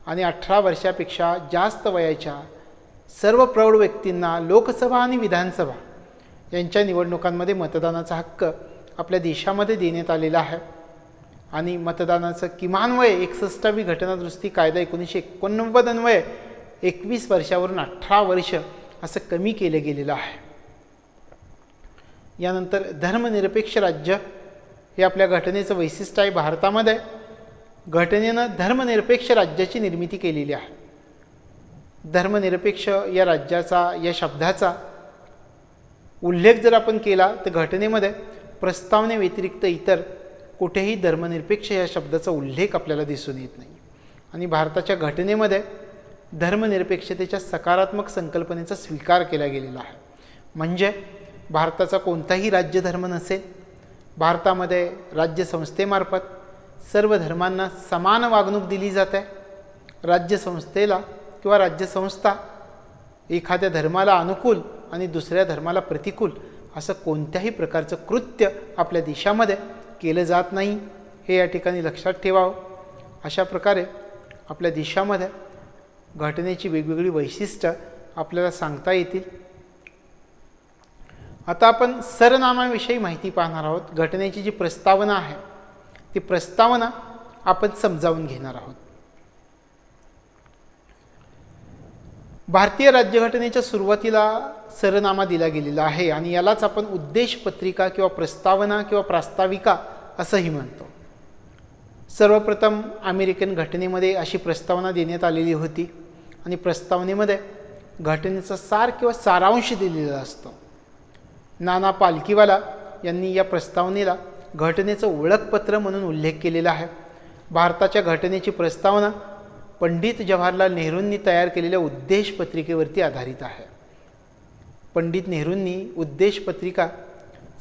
आणि 18 वर्षापेक्षा जास्त वयाच्या सर्व प्रौढ व्यक्तींना लोकसभा आणि विधानसभा यांच्या निवडणुकांमध्ये मतदानाचा हक्क आपल्या देशामध्ये देण्यात आलेला आहे. आणि मतदानाचं किमान वय 61वी घटनादुरुस्ती कायदा 1989 अन्वये 21 वर्षावरून 18 वर्ष असं कमी केलं गेलेलं आहे. यानंतर धर्मनिरपेक्ष राज्य हे आपल्या घटनेचं वैशिष्ट्य आहे. भारतामध्ये घटनेनं धर्मनिरपेक्ष राज्याची निर्मिती केलेली आहे. धर्मनिरपेक्ष या राज्याचा, या शब्दाचा उल्लेख जर आपण केला तर घटनेमध्ये प्रस्तावनेव्यतिरिक्त इतर कुठेही धर्मनिरपेक्ष या शब्दाचा उल्लेख आपल्याला दिसून येत नाही. आणि भारताच्या घटनेमध्ये धर्मनिरपेक्षतेच्या सकारात्मक संकल्पनेचा स्वीकार केला गेलेला आहे. म्हणजे भारताचा कोणताही राज्यधर्म नसेल, भारतामध्ये राज्यसंस्थेमार्फत सर्व धर्मांना समान वागणूक दिली जाते. राज्यसंस्थेला किंवा राज्यसंस्था एखाद्या धर्माला अनुकूल आणि दुसऱ्या धर्माला प्रतिकूल असं कोणत्याही प्रकारचं कृत्य आपल्या देशामध्ये केलं जात नाही, हे या ठिकाणी लक्षात ठेवावं. अशा प्रकारे आपल्या देशामध्ये घटनेची वेगवेगळी वैशिष्ट्य आपल्याला सांगता येतील. आता आपण सरनाम्याविषयी माहिती पाहणार आहोत. घटनेची जी प्रस्तावना आहे ती प्रस्तावना आपण समजावून घेणार आहोत. भारतीय राज्यघटनेच्या सुरुवातीला सरनामा दिला गेलेला आहे आणि यालाच आपण उद्देश पत्रिका किंवा प्रस्तावना किंवा प्रास्ताविका असंही म्हणतो. सर्वप्रथम अमेरिकन घटनेमध्ये अशी प्रस्तावना देण्यात आलेली होती आणि प्रस्तावनेमध्ये घटनेचा सार किंवा सारांश दिलेला असतो. नाना पालखीवाला यांनी या प्रस्तावनेला घटनेचं ओळखपत्र म्हणून उल्लेख केलेला आहे. भारताच्या घटनेची प्रस्तावना पंडित जवाहरलाल नेहरूंनी तयार केलेल्या उद्देश पत्रिकेवरती आधारित आहे. पंडित नेहरूंनी उद्देश पत्रिका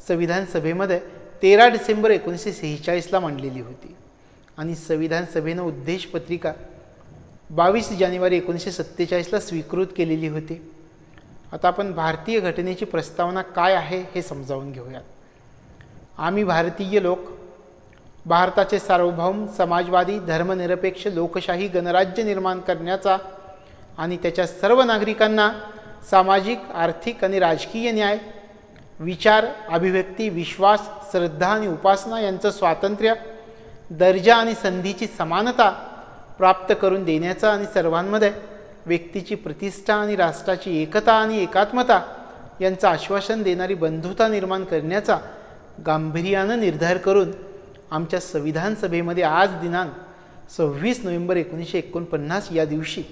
संविधान सभेमध्ये 13 डिसेंबर 1946ला मांडलेली होती आणि संविधान सभेनं उद्देश पत्रिका 22 जानेवारी 1947ला स्वीकृत केलेली होती. आता आपण भारतीय घटनेची प्रस्तावना काय आहे हे समजावून घेऊयात. आम्ही भारतीय लोक भारताचे सार्वभौम समाजवादी धर्मनिरपेक्ष लोकशाही गणराज्य निर्माण करण्याचा आणि त्याच्या सर्व नागरिकांना सामाजिक, आर्थिक आणि राजकीय न्याय, विचार, अभिव्यक्ती, विश्वास, श्रद्धा आणि उपासना यांचं स्वातंत्र्य, दर्जा आणि संधीची समानता प्राप्त करून देण्याचा आणि सर्वांमध्ये व्यक्तीची प्रतिष्ठा आणि राष्ट्राची एकता आणि एकात्मता यांचं आश्वासन देणारी बंधुता निर्माण करण्याचा गांभीर्यानं निर्धार करून आमच्या संविधान सभेमध्ये आज दिनांक 26 नोव्हेंबर 1949 या दिवशी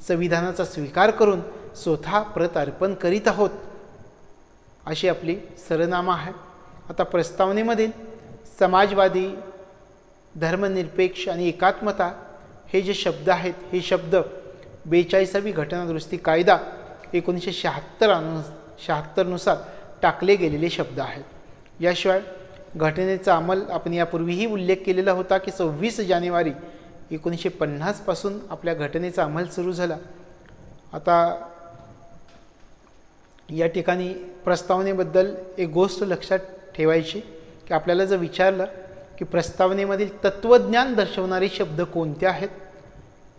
संविधानाचा स्वीकार करून स्वतः प्रत अर्पण करीत आहोत, अशी आपली सरनामा आहे. आता प्रस्तावनेमधील समाजवादी, धर्मनिरपेक्ष आणि एकात्मता हे जे शब्द आहेत हे शब्द 42वी घटनादुरुस्ती कायदा 1976 नुसार टाकले गेलेले शब्द आहेत. याशिवाय घटनेचा अंमल आपण यापूर्वीही उल्लेख केलेला होता की 26 जानेवारी 1950 पासून आपल्या घटनेचा अंमल सुरू झाला. आता या ठिकाणी प्रस्तावनेबद्दल एक गोष्ट लक्षात ठेवायची की आपल्याला जर विचारलं की प्रस्तावनेमधील तत्त्वज्ञान दर्शवणारे शब्द कोणते आहेत,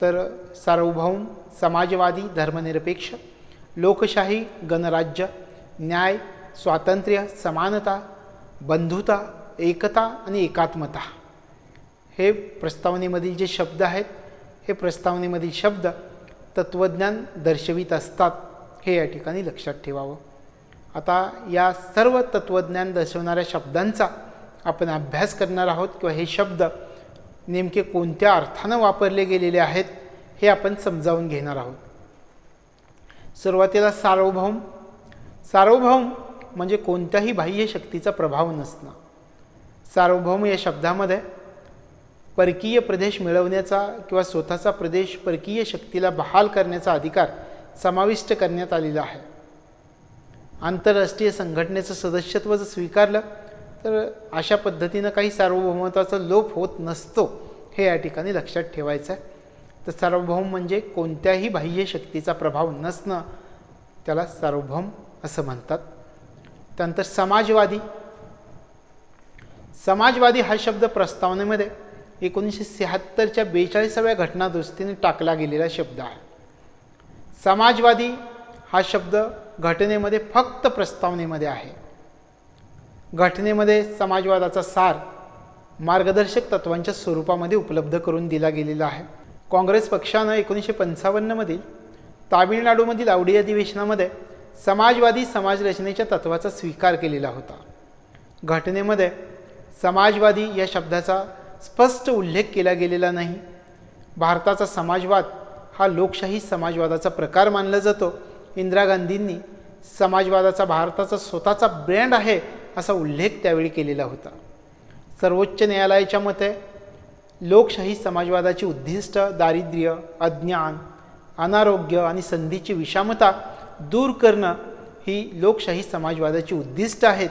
तर सार्वभौम, समाजवादी, धर्मनिरपेक्ष, लोकशाही, गणराज्य, न्याय, स्वातंत्र्य, समानता, बंधुता, एकता आणि एकात्मता हे प्रस्तावनेमधील जे शब्द आहेत हे प्रस्तावनेमधील शब्द तत्त्वज्ञान दर्शवित असतात, हे या ठिकाणी लक्षात ठेवावं. आता या सर्व तत्त्वज्ञान दर्शवणाऱ्या शब्दांचा आपण अभ्यास करणार आहोत किंवा हे शब्द नेमके कोणत्या अर्थानं वापरले गेलेले आहेत हे आपण समजावून घेणार आहोत. सुरुवातीला सार्वभौम. सार्वभौम म्हणजे कोणत्याही बाह्य शक्तीचा प्रभाव नसणं. सार्वभौम या शब्दामध्ये परकीय प्रदेश मिळवण्याचा किंवा स्वतःचा प्रदेश परकीय शक्तीला बहाल करण्याचा अधिकार समाविष्ट करण्यात आलेला आहे. आंतरराष्ट्रीय संघटनेचं सदस्यत्व जर स्वीकारलं तर अशा पद्धतीनं काही सार्वभौमत्वाचा लोप होत नसतो, हे या ठिकाणी लक्षात ठेवायचं आहे. तर सार्वभौम म्हणजे कोणत्याही बाह्य शक्तीचा प्रभाव नसणं, त्याला सार्वभौम असं म्हणतात. त्यानंतर समाजवादी हा शब्द प्रस्तावनेमध्ये 1976च्या 42व्या घटनादुरुस्तीने टाकला गेलेला शब्द आहे. समाजवादी हा शब्द घटनेमध्ये फक्त प्रस्तावनेमध्ये आहे. घटनेमध्ये समाजवादाचा सार मार्गदर्शक तत्वांच्या स्वरूपामध्ये उपलब्ध करून दिला गेलेला आहे. काँग्रेस पक्षानं 1955मधील तामिळनाडूमधील आवडी अधिवेशनामध्ये समाजवादी समाजरचनेच्या तत्वाचा स्वीकार केलेला होता. घटनेमध्ये समाजवादी या शब्दाचा स्पष्ट उल्लेख केला गेलेला नाही. भारताचा समाजवाद हा लोकशाही समाजवादाचा प्रकार मानला जातो. इंदिरा गांधींनी समाजवादाचा भारताचा स्वतःचा ब्रँड आहे असा उल्लेख त्यावेळी केलेला होता. सर्वोच्च न्यायालयाच्या मते लोकशाही समाजवादाची उद्दिष्ट दारिद्र्य, अज्ञान, अनारोग्य आणि संधीची विषमता दूर करणं ही लोकशाही समाजवादाची उद्दिष्ट आहेत,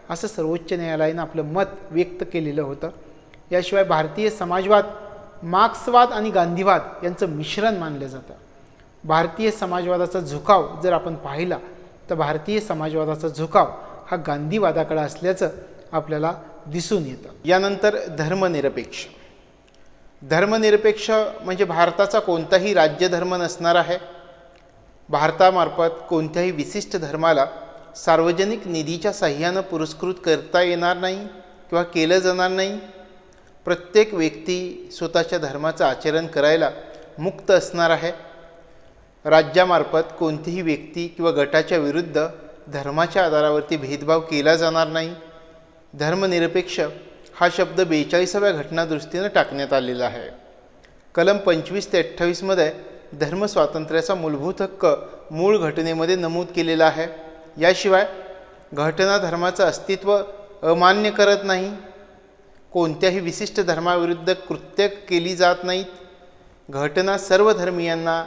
असं सर्वोच्च न्यायालयानं आपलं मत व्यक्त केलेलं होतं. याशिवाय भारतीय समाजवाद मार्क्सवाद आणि गांधीवाद यांचं मिश्रण मानलं जातं. भारतीय समाजवादाचा झुकाव जर आपण पाहिला तर भारतीय समाजवादाचा झुकाव हा गांधीवादाकडे असल्याचं आपल्याला दिसून येतं. यानंतर धर्मनिरपेक्ष म्हणजे भारताचा कोणताही राज्यधर्म नसणार आहे. भारतामार्फत कोणत्याही विशिष्ट धर्माला सार्वजनिक निधीच्या साह्यानं पुरस्कृत करता येणार नाही किंवा केलं जाणार नाही. प्रत्येक व्यक्ती स्वतःच्या धर्माचं आचरण करायला मुक्त असणार आहे. राज्यामार्फत कोणतीही व्यक्ती किंवा गटाच्या विरुद्ध धर्माच्या आधारावरती भेदभाव केला जाणार नाही. धर्मनिरपेक्ष हा शब्द 42व्या घटनादुरुस्तीनं टाकण्यात आलेला आहे. कलम 25 ते 28मध्ये धर्मस्वातंत्र्याचा मूलभूत हक्क मूळ घटनेमध्ये नमूद केलेला आहे. याशिवाय घटना धर्माचं अस्तित्व अमान्य करत नाही. कोणत्याही विशिष्ट धर्माविरुद्ध कृत्य केली जात नाहीत. घटना सर्व धर्मीयांना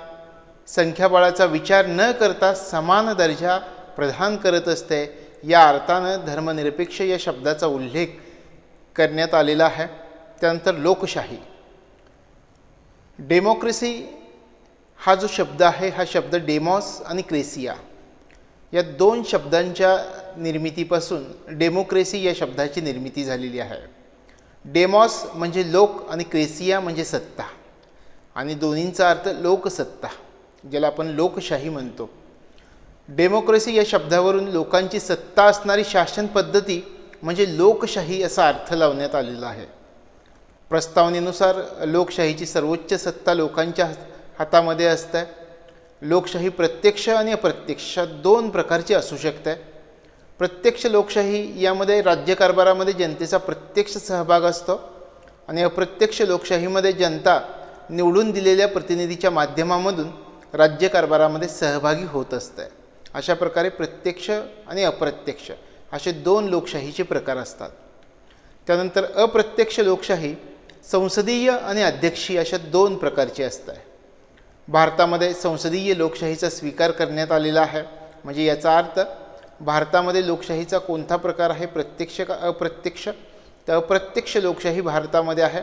संख्याबळाचा विचार न करता समान दर्जा प्रदान करत असते. या अर्थानं धर्मनिरपेक्ष या शब्दाचा उल्लेख करण्यात आलेला आहे. त्यानंतर डेमोक्रेसी हा जो शब्द आहे हा शब्द डेमॉस आणि क्रेसिया या दोन शब्दांच्या निर्मितीपासून डेमोक्रेसी या शब्दाची निर्मिती झालेली आहे. डेमॉस म्हणजे लोक आणि क्रेसिया म्हणजे सत्ता, आणि दोन्हींचा अर्थ लोकसत्ता, ज्याला आपण लोकशाही म्हणतो. डेमोक्रेसी या शब्दावरून लोकांची सत्ता असणारी शासन पद्धती म्हणजे लोकशाही असा अर्थ लावण्यात आलेला आहे. प्रस्तावनेनुसार लोकशाहीची सर्वोच्च सत्ता लोकांच्या हातामध्ये असते. लोकशाही प्रत्यक्ष आणि अप्रत्यक्ष दोन प्रकारची असू शकते. प्रत्यक्ष लोकशाही यामध्ये राज्यकारभारामध्ये जनतेचा प्रत्यक्ष सहभाग असतो, आणि अप्रत्यक्ष लोकशाहीमध्ये जनता निवडून दिलेल्या प्रतिनिधीच्या माध्यमामधून राज्यकारभारामध्ये सहभागी होत असते. अशा प्रकारे प्रत्यक्ष आणि अप्रत्यक्ष असे दोन लोकशाहीचे प्रकार असतात. त्यानंतर अप्रत्यक्ष लोकशाही संसदीय आणि अध्यक्षीय अशा दोन प्रकारची असते. भारतामध्ये संसदीय लोकशाहीचा स्वीकार करण्यात आलेला आहे. म्हणजे याचा अर्थ भारतामध्ये लोकशाहीचा कोणता प्रकार आहे, प्रत्यक्ष का अप्रत्यक्ष? तर अप्रत्यक्ष लोकशाही भारतामध्ये आहे,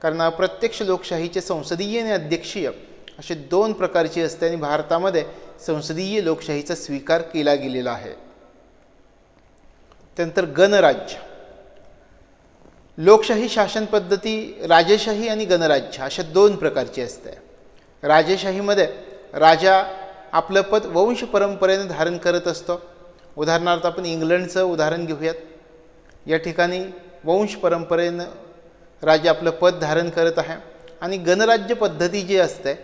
कारण अप्रत्यक्ष लोकशाहीचे संसदीय आणि अध्यक्षीय असे दोन प्रकारची असते, आणि भारतामध्ये संसदीय लोकशाहीचा स्वीकार केला गेलेला आहे. त्यानंतर गणराज्य. लोकशाही शासन पद्धती राजेशाही आणि गणराज्य अशा दोन प्रकारची असते. राजेशाहीमध्ये राजा आपलं पद वंश परंपरेने धारण करत असतो. उदाहरणार्थ आपण इंग्लंडचं उदाहरण घेऊयात. या ठिकाणी वंश परंपरेनं राजा आपलं पद धारण करत आहे. आणि गणराज्य पद्धती जी असते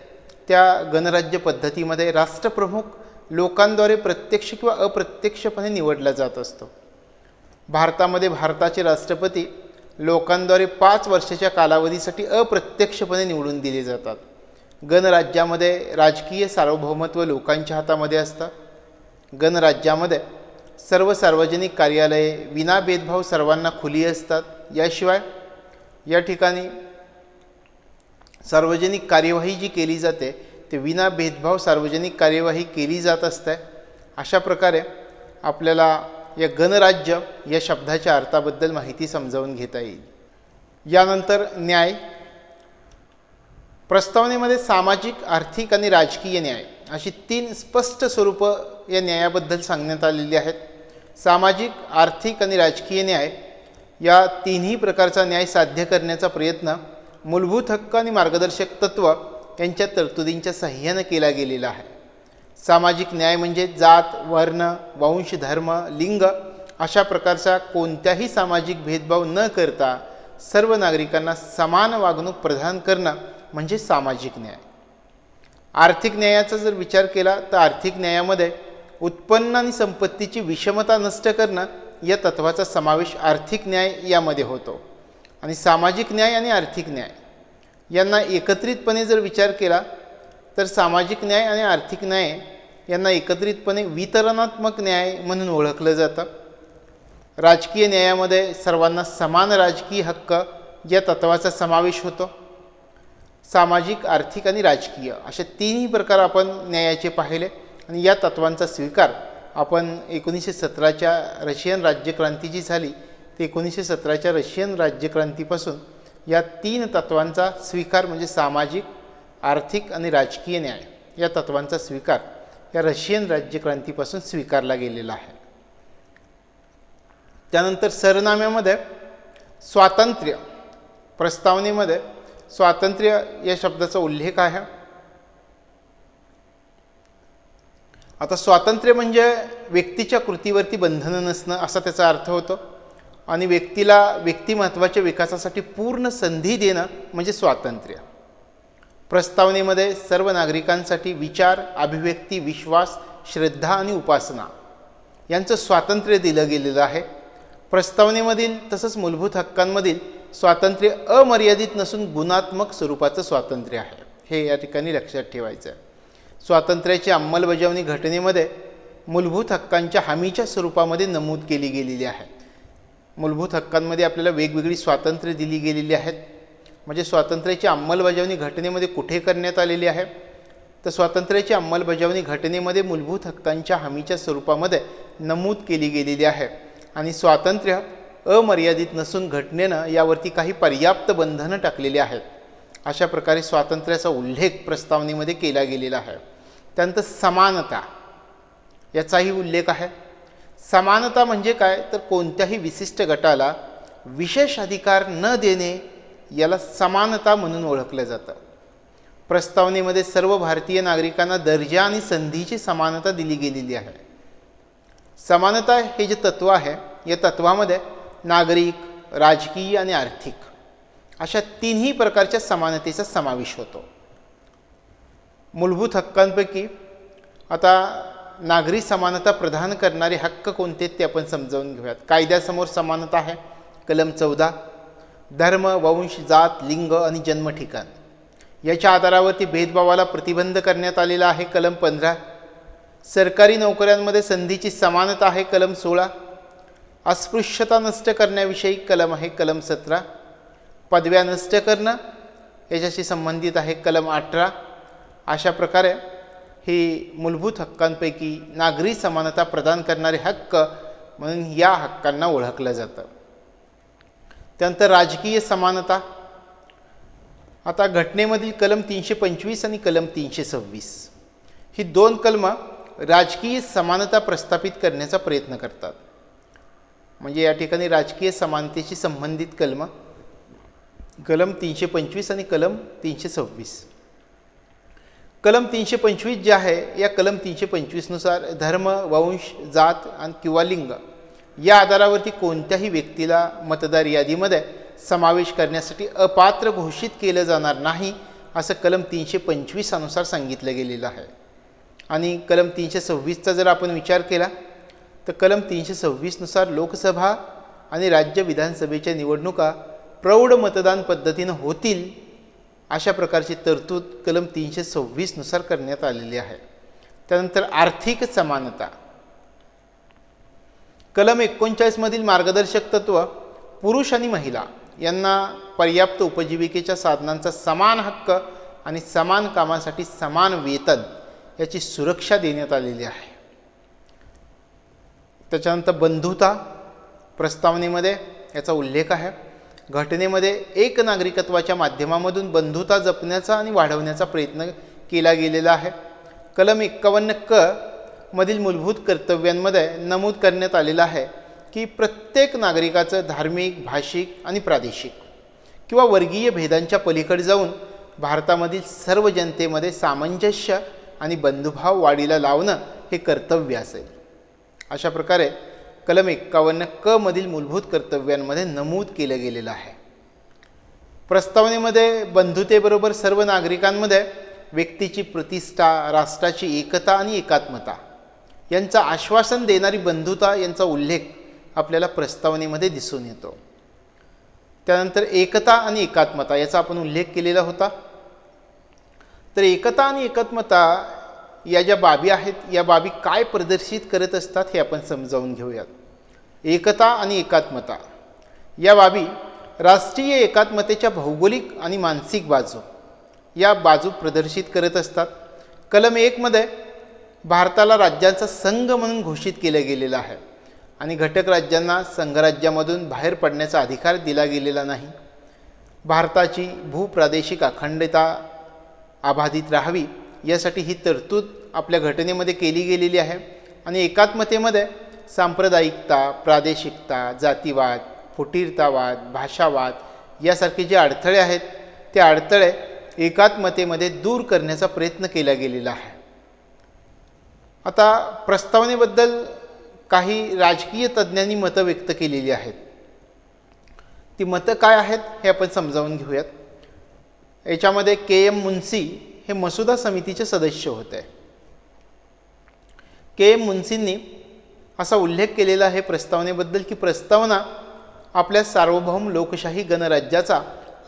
त्या गणराज्य पद्धतीमध्ये राष्ट्रप्रमुख लोकांद्वारे प्रत्यक्ष किंवा अप्रत्यक्षपणे निवडला जात असतो. भारतामध्ये भारताचे राष्ट्रपती लोकांद्वारे 5 वर्षाच्या कालावधीसाठी अप्रत्यक्षपणे निवडून दिले जातात. गणराज्यामध्ये राजकीय सार्वभौमत्व लोकांच्या हातामध्ये असतं. गणराज्यामध्ये सर्व सार्वजनिक कार्यालये विना भेदभाव सर्वांना खुली असतात. याशिवाय या ठिकाणी सार्वजनिक कार्यवाही जी केली जाते ते विना भेदभाव सार्वजनिक कार्यवाही केली जात असते. अशा प्रकारे आपल्याला या गणराज्य या शब्दाच्या अर्थाबद्दल माहिती समजावून घेता येईल. यानंतर न्याय. प्रस्तावनेमध्ये सामाजिक, आर्थिक आणि राजकीय न्याय अशी 3 स्पष्ट स्वरूपं या न्यायाबद्दल सांगण्यात आलेली आहेत. सामाजिक, आर्थिक आणि राजकीय न्याय या तिन्ही प्रकारचा न्याय साध्य करण्याचा प्रयत्न मूलभूत हक्क आणि मार्गदर्शक तत्व यांच्या तरतुदींच्या सहाय्याने केला गेलेला आहे. सामाजिक न्याय म्हणजे जात, वर्ण, वंश, धर्म, लिंग अशा प्रकारचा कोणत्याही सामाजिक भेदभाव न करता सर्व नागरिकांना समान वागणूक प्रदान करणं म्हणजे सामाजिक न्याय. आर्थिक न्यायाचा जर विचार केला तर आर्थिक न्यायामध्ये उत्पन्न आणि संपत्तीची विषमता नष्ट करणं या तत्वाचा समावेश आर्थिक न्याय यामध्ये होतो. आणि सामाजिक न्याय आणि आर्थिक न्याय यांना एकत्रितपणे जर विचार केला तर सामाजिक न्याय आणि आर्थिक न्याय यांना एकत्रितपणे वितरणात्मक न्याय म्हणून ओळखलं जातं. राजकीय न्यायामध्ये सर्वांना समान राजकीय हक्क या तत्वाचा समावेश होतो. सामाजिक, आर्थिक आणि राजकीय अशा तिन्ही प्रकार आपण न्यायाचे पाहिले आणि या तत्वांचा स्वीकार आपण 1917च्या रशियन राज्यक्रांती जी झाली ते 1917च्या रशियन राज्यक्रांतीपासून या 3 तत्वांचा स्वीकार म्हणजे सामाजिक, आर्थिक आणि राजकीय न्याय या तत्वांचा स्वीकार या रशियन राज्यक्रांतीपासून स्वीकारला गेलेला आहे. त्यानंतर सरनाम्यामध्ये स्वातंत्र्य. प्रस्तावनेमध्ये स्वातंत्र्य या शब्दाचा उल्लेख आहे. आता स्वातंत्र्य म्हणजे व्यक्तीच्या कृतीवरती बंधनं नसणं असा त्याचा अर्थ होतो आणि व्यक्तीला व्यक्तिमत्त्वाच्या विकासासाठी पूर्ण संधी देणं म्हणजे स्वातंत्र्य. प्रस्तावनेमध्ये सर्व नागरिकांसाठी विचार, अभिव्यक्ती, विश्वास, श्रद्धा आणि उपासना यांचं स्वातंत्र्य दिलं गेलेलं आहे. प्रस्तावनेमधील तसंच मूलभूत हक्कांमधील स्वातंत्र्य अमर्यादित नसून गुणात्मक स्वरूपाचं स्वातंत्र्य आहे, हे या ठिकाणी लक्षात ठेवायचं आहे. स्वातंत्र्याची अंमलबजावणी घटनेमध्ये मूलभूत हक्कांच्या हमीच्या स्वरूपामध्ये नमूद केली गेलेली आहे. मूलभूत हक्कांमध्ये आपल्याला वेगवेगळी स्वातंत्र्य दिली गेलेली आहेत. म्हणजे स्वातंत्र्याची अंमलबजावणी घटनेमध्ये कुठे करण्यात आलेली आहे तर स्वातंत्र्याची अंमलबजावणी घटनेमध्ये मूलभूत हक्कांच्या हमीच्या स्वरूपामध्ये नमूद केली गेलेली आहे. आणि स्वातंत्र्य अमर्यादित नसून घटनेनं यावरती काही पर्याप्त बंधनं टाकलेली आहेत. अशा प्रकारे स्वातंत्र्याचा उल्लेख प्रस्तावनेमध्ये केला गेलेला आहे. त्यानंतर समानता याचाही उल्लेख आहे. समानता म्हणजे काय तर कोणत्याही विशिष्ट गटाला विशेष अधिकार न देणे याला समानता म्हणून ओळखलं जातं. प्रस्तावनेमध्ये सर्व भारतीय नागरिकांना दर्जा आणि संधीची समानता दिली गेलेली आहे. समानता हे जे तत्व आहे या तत्वामध्ये नागरिक, राजकीय आणि आर्थिक अशा तिन्ही प्रकारच्या समानतेचा समावेश होतो. मूलभूत हक्कांपैकी आता नागरी समानता प्रदान करणारे हक्क कोणते ते आपण समजावून घेऊयात. कायद्यासमोर समानता आहे कलम 14. धर्म, वंश, जात, लिंग आणि जन्म ठिकाण याच्या आधारावरती भेदभावाला प्रतिबंध करण्यात आलेला आहे कलम 15. सरकारी नोकऱ्यांमध्ये संधीची समानता आहे कलम 16. अस्पृश्यता नष्ट करण्याविषयी कलम आहे कलम 17. पदव्या नष्ट करणं याच्याशी संबंधित आहे कलम 18. अशा प्रकारे हे मूलभूत हक्कांपैकी नागरी समानता प्रदान करणारे हक्क म्हणून या हक्कांना ओळखलं जातं. त्यानंतर राजकीय समानता. आता घटनेमधील कलम 325 आणि कलम 326 ही 2 कलमं राजकीय समानता प्रस्थापित करण्याचा प्रयत्न करतात. म्हणजे या ठिकाणी राजकीय समानतेशी संबंधित कलम 325 आणि कलम 326. कलम 325 जे आहे या कलम 325 नुसार धर्म, वंश, जात आणि किंवा लिंग या आधारावरती कोणत्याही व्यक्तीला मतदार यादीमध्ये समावेश करण्यासाठी अपात्र घोषित केलं जाणार नाही असं कलम 325 अनुसार सांगितलं गेलेलं आहे. आणि कलम 326चा जर आपण विचार केला तर कलम 326 नुसार लोकसभा आणि राज्य विधानसभेच्या निवडणुका प्रौढ मतदान पद्धतीनं होतील अशा प्रकारची तरतूद कलम 326 नुसार करण्यात आलेली आहे. त्यानंतर आर्थिक समानता. कलम 39 मधील मार्गदर्शक तत्व पुरुष आणि महिला यांना पर्याप्त उपजीविकेच्या साधनांचा समान हक्क आणि समान कामासाठी समान वेतन याची सुरक्षा देण्यात आलेली आहे. त्याच्यानंतर बंधुता प्रस्तावनेमध्ये याचा उल्लेख आहे. घटनेमध्ये एक नागरिकत्वाच्या माध्यमामधून बंधुता जपण्याचा आणि वाढवण्याचा प्रयत्न केला गेलेला आहे. कलम 51 क मधील मूलभूत कर्तव्यांमध्ये नमूद करण्यात आलेलं आहे की प्रत्येक नागरिकाचं धार्मिक, भाषिक आणि प्रादेशिक किंवा वर्गीय भेदांच्या पलीकडे जाऊन भारतामधील सर्व जनतेमध्ये सामंजस्य आणि बंधुभाव वाढीला लावणं हे कर्तव्य असेल. अशा प्रकारे कलम 51 क मधील मूलभूत कर्तव्यांमध्ये नमूद केलं गेलेलं आहे. प्रस्तावनेमध्ये बंधुतेबरोबर सर्व नागरिकांमध्ये व्यक्तीची प्रतिष्ठा, राष्ट्राची एकता आणि एकात्मता यांचं आश्वासन देणारी बंधुता यांचा उल्लेख आपल्याला प्रस्तावनेमध्ये दिसून येतो. त्यानंतर एकता आणि एकात्मता याचा आपण उल्लेख केलेला होता. तर एकता आणि एकात्मता या ज्या बाबी आहेत, या बाबी काय प्रदर्शित करत असतात हे आपण समजावून घेऊयात. एकता आणि एकात्मता या बाबी राष्ट्रीय एकात्मतेच्या भौगोलिक आणि मानसिक बाजू या बाजू प्रदर्शित करत असतात. कलम 1 मध्ये भारताला राज्यांचा संघ म्हणून घोषित केलं गेलेलं आहे आणि घटक राज्यांना संघराज्यामधून बाहेर पडण्याचा अधिकार दिला गेलेला नाही. भारताची भूप्रादेशिक अखंडता अबाधित राहावी यासाठी ही तरतूद आपल्या घटनेमध्ये केली गेलेली आहे. आणि एकात्मतेमध्ये सांप्रदायिकता, प्रादेशिकता, जातीवाद, फुटीरतावाद, भाषावाद यासारखे जे अडथळे आहेत ते अडथळे एकात्मतेमध्ये दूर करण्याचा प्रयत्न केला गेलेला आहे. आता प्रस्तावनेबद्दल काही राजकीय तज्ज्ञांनी मतं व्यक्त केलेली आहेत. ती मतं काय आहेत हे आपण समजावून घेऊयात. याच्यामध्ये KM मुन्सी हे मसुदा समितीचे सदस्य होते. KM मुन्सींनी असा उल्लेख केलेला आहे प्रस्तावनेबद्दल की प्रस्तावना आपल्या सार्वभौम लोकशाही गणराज्याचा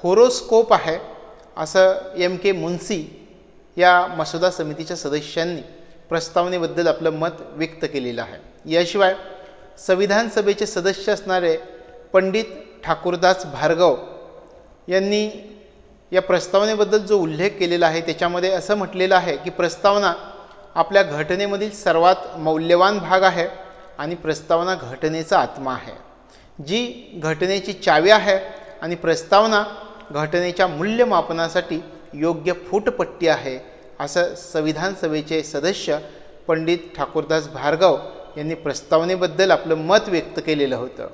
होरोस्कोप आहे, असं MK मुन्सी या मसुदा समितीच्या सदस्यांनी प्रस्तावनेबद्दल आपलं मत व्यक्त केलेलं आहे. याशिवाय संविधान सभेचे सदस्य असणारे पंडित ठाकूरदास भार्गव यांनी या प्रस्तावनेबद्दल जो उल्लेख केलेला आहे त्याच्यामध्ये असं म्हटलेलं आहे की प्रस्तावना आपल्या घटनेमधील सर्वात मौल्यवान भाग आहे आणि प्रस्तावना घटनेचा आत्मा आहे, जी घटनेची चावी आहे आणि प्रस्तावना घटनेच्या मूल्यमापनासाठी योग्य फूटपट्टी आहे, असं संविधान सभेचे सदस्य पंडित ठाकूरदास भार्गव यांनी प्रस्तावनेबद्दल आपलं मत व्यक्त केलेलं होतं.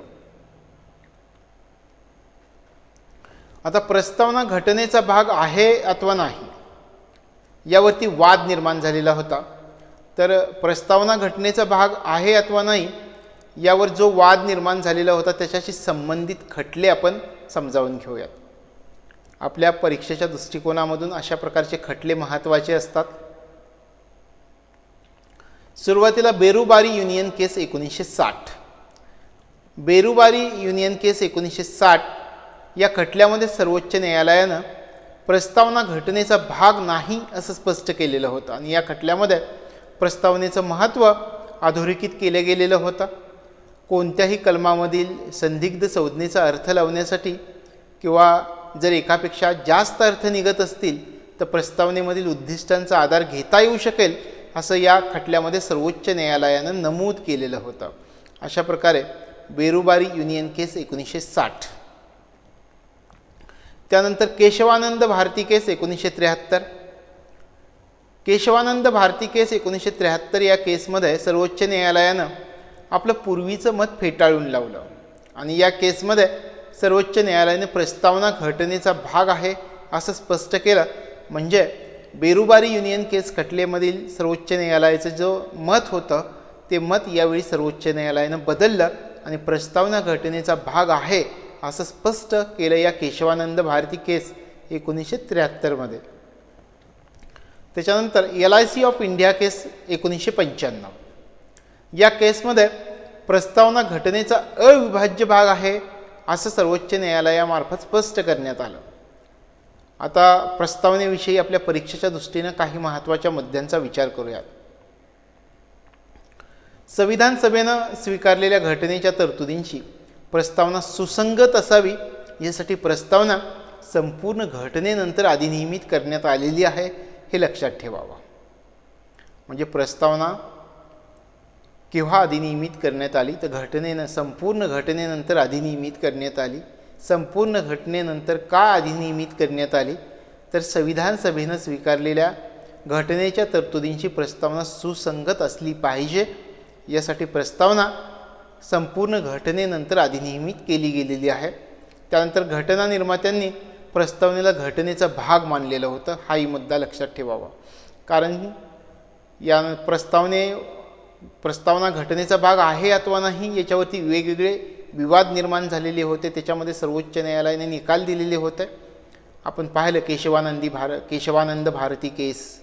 आता प्रस्तावना घटनेचा भाग आहे अथवा नाही यावरती वाद निर्माण झालेला होता. तर प्रस्तावना घटनेचा भाग आहे अथवा नाही यावर जो वाद निर्माण झालेला होता त्याच्याशी संबंधित खटले आपण समजावून घेऊयात. आपल्या परीक्षेच्या दृष्टिकोनामधून अशा प्रकारचे खटले महत्त्वाचे असतात. सुरुवातीला बेरुबारी युनियन केस 1960. बेरुबारी युनियन केस 1960 या खटल्यामध्ये सर्वोच्च न्यायालयानं प्रस्तावना घटनेचा भाग नाही असं स्पष्ट केलेलं होतं आणि या खटल्यामध्ये प्रस्तावनेचं महत्त्व अधोरेखित केलं गेलेलं होतं. कोणत्याही कलमामधील संदिग्ध संज्ञेचा अर्थ लावण्यासाठी किंवा जर एकापेक्षा जास्त अर्थ निघत असतील तर प्रस्तावनेमधील उद्दिष्टांचा आधार घेता येऊ शकेल असं या खटल्यामध्ये सर्वोच्च न्यायालयानं नमूद केलेलं होतं. अशा प्रकारे बेरुबारी युनियन केस 1960. त्यानंतर केशवानंद भारती केस 1973. केशवानंद भारती केस 1973 या केसमध्ये सर्वोच्च न्यायालयानं आपलं पूर्वीचं मत फेटाळून लावलं आणि या केसमध्ये सर्वोच्च न्यायालयाने प्रस्तावना घटनेचा भाग आहे असं स्पष्ट केलं. म्हणजे बेरुबारी युनियन केस खटलेमधील सर्वोच्च न्यायालयाचं जो मत होतं ते मत यावेळी सर्वोच्च न्यायालयानं बदललं आणि प्रस्तावना घटनेचा भाग आहे असं स्पष्ट केलं या केशवानंद भारती केस 1973 त्याच्यानंतर LIC ऑफ इंडिया केस 1995. या केसमध्ये प्रस्तावना घटनेचा अविभाज्य भाग आहे असं सर्वोच्च न्यायालयामार्फत स्पष्ट करण्यात आलं. आता प्रस्तावनेविषयी आपल्या परीक्षेच्या दृष्टीनं काही महत्त्वाच्या मुद्द्यांचा विचार करूयात. संविधान सभेनं स्वीकारलेल्या घटनेच्या तरतुदींशी प्रस्तावना सुसंगत असावी यासाठी प्रस्तावना संपूर्ण घटनेनंतर अधिनियमित करण्यात आलेली आहे, हे लक्षात ठेवावं. म्हणजे प्रस्तावना केव्हा अधिनियमित करण्यात आली, तर संपूर्ण घटनेनंतर अधिनियमित करण्यात आली. संपूर्ण घटनेनंतर का अधिनियमित करण्यात आली, तर संविधान सभेनं स्वीकारलेल्या घटनेच्या तरतुदींची प्रस्तावना सुसंगत असली पाहिजे, यासाठी प्रस्तावना संपूर्ण घटनेनंतर अधिनियमित केली गेलेली आहे. त्यानंतर घटना निर्मात्यांनी प्रस्तावनेला घटनेचा भाग मानलेलं होतं, हाही मुद्दा लक्षात ठेवावा. कारण या प्रस्तावना घटनेचा भाग आहे अथवा नाही याच्यावरती वेगवेगळे विवाद निर्माण झालेले होते. त्याच्यामध्ये सर्वोच्च न्यायालयाने निकाल दिलेले होते. आपण पाहिलं केशवानंद भारती केस,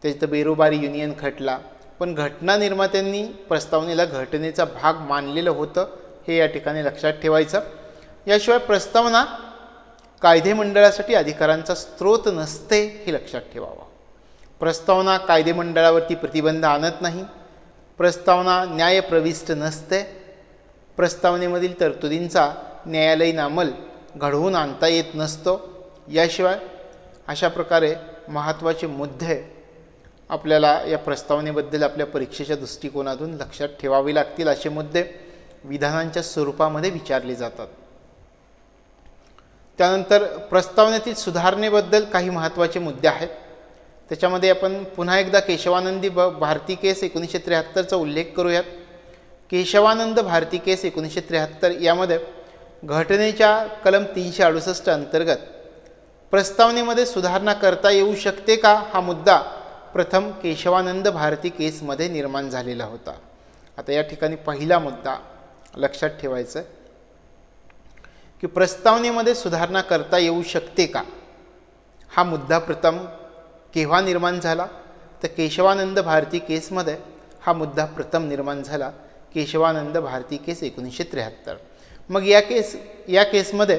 त्याचं बेरोबारी युनियन खटला. पण घटना निर्मात्यांनी प्रस्तावनेला घटनेचा भाग मानलेलं होतं, हे या ठिकाणी लक्षात ठेवायचं. याशिवाय प्रस्तावना कायदेमंडळासाठी अधिकारांचा स्रोत नसते, हे लक्षात ठेवावं. प्रस्तावना कायदेमंडळावरती प्रतिबंध आणत नाही. प्रस्तावना न्यायप्रविष्ट नसते. प्रस्तावनेमधील तरतुदींचा न्यायालयीन अंमल घडवून आणता येत नसतो. याशिवाय अशा प्रकारे महत्त्वाचे मुद्दे आपल्याला या प्रस्तावनेबद्दल आपल्या परीक्षेच्या दृष्टिकोनातून लक्षात ठेवावे लागतील. असे मुद्दे विधानांच्या स्वरूपामध्ये विचारले जातात. त्यानंतर प्रस्तावनेतील सुधारणेबद्दल काही महत्त्वाचे मुद्दे आहेत. त्याच्यामध्ये आपण पुन्हा एकदा केशवानंद भारती केस 1973चा उल्लेख करूयात. केशवानंद भारती केस 1973 यामध्ये घटनेच्या कलम 368 अंतर्गत प्रस्तावनेमध्ये सुधारणा करता येऊ शकते का, हा मुद्दा प्रथम केशवानंद भारती केसमध्ये निर्माण झालेला होता. आता या ठिकाणी पहिला मुद्दा लक्षात ठेवायचा की प्रस्तावनेमध्ये सुधारणा करता येऊ शकते का, हा मुद्दा प्रथम केव्हा निर्माण झाला, तर केशवानंद भारती केसमध्ये हा मुद्दा प्रथम निर्माण झाला. केशवानंद भारती केस 1973. मग या केसमध्ये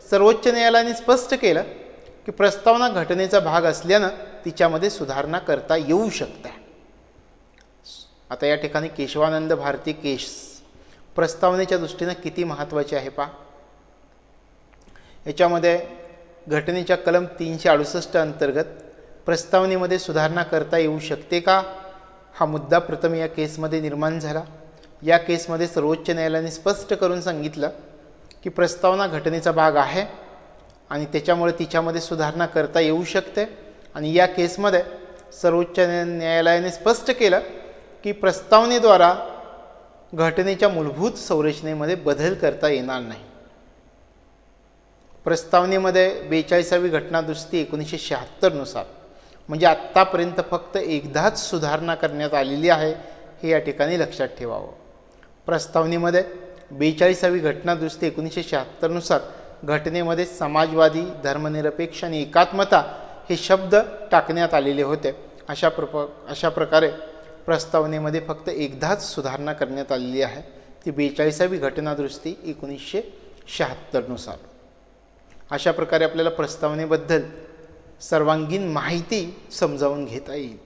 सर्वोच्च न्यायालयाने स्पष्ट केलं की प्रस्तावना घटनेचा भाग असल्यानं तिच्यामध्ये सुधारणा करता येऊ शकते. आता या ठिकाणी केशवानंद भारती केस प्रस्तावनेच्या दृष्टीनं किती महत्त्वाचे आहे पहा. याच्यामध्ये घटनेच्या कलम 368 अंतर्गत प्रस्तावनेमध्ये सुधारणा करता येऊ शकते का, हा मुद्दा प्रथम या केसमध्ये निर्माण झाला. या केसमध्ये सर्वोच्च न्यायालयाने स्पष्ट करून सांगितलं की प्रस्तावना घटनेचा भाग आहे आणि त्याच्यामुळे तिच्यामध्ये सुधारणा करता येऊ शकते. आणि या केसमध्ये सर्वोच्च न्यायालयाने स्पष्ट केलं की प्रस्तावनेद्वारा घटनेच्या मूलभूत संरचनेमध्ये बदल करता येणार नाही. प्रस्तावनेमध्ये 42वी घटनादुरुस्ती 1976 नुसार म्हणजे आत्तापर्यंत फक्त एकदाच सुधारणा करण्यात आलेली आहे, हे या ठिकाणी लक्षात ठेवावं. प्रस्तावनेमध्ये 42वी घटनादुरुस्ती 1976 नुसार घटनेमध्ये समाजवादी, धर्मनिरपेक्ष आणि एकात्मता हे शब्द टाकण्यात आलेले होते. अशा प्रकारे प्रस्तावनेमध्ये फक्त एकदाच सुधारणा करण्यात आलेली आहे, ती 42वी घटनादुरुस्ती 1976 नुसार. अशा प्रकारे आपल्याला प्रस्तावनेबद्दल सर्वांगीण माहिती समजावून घेता येईल.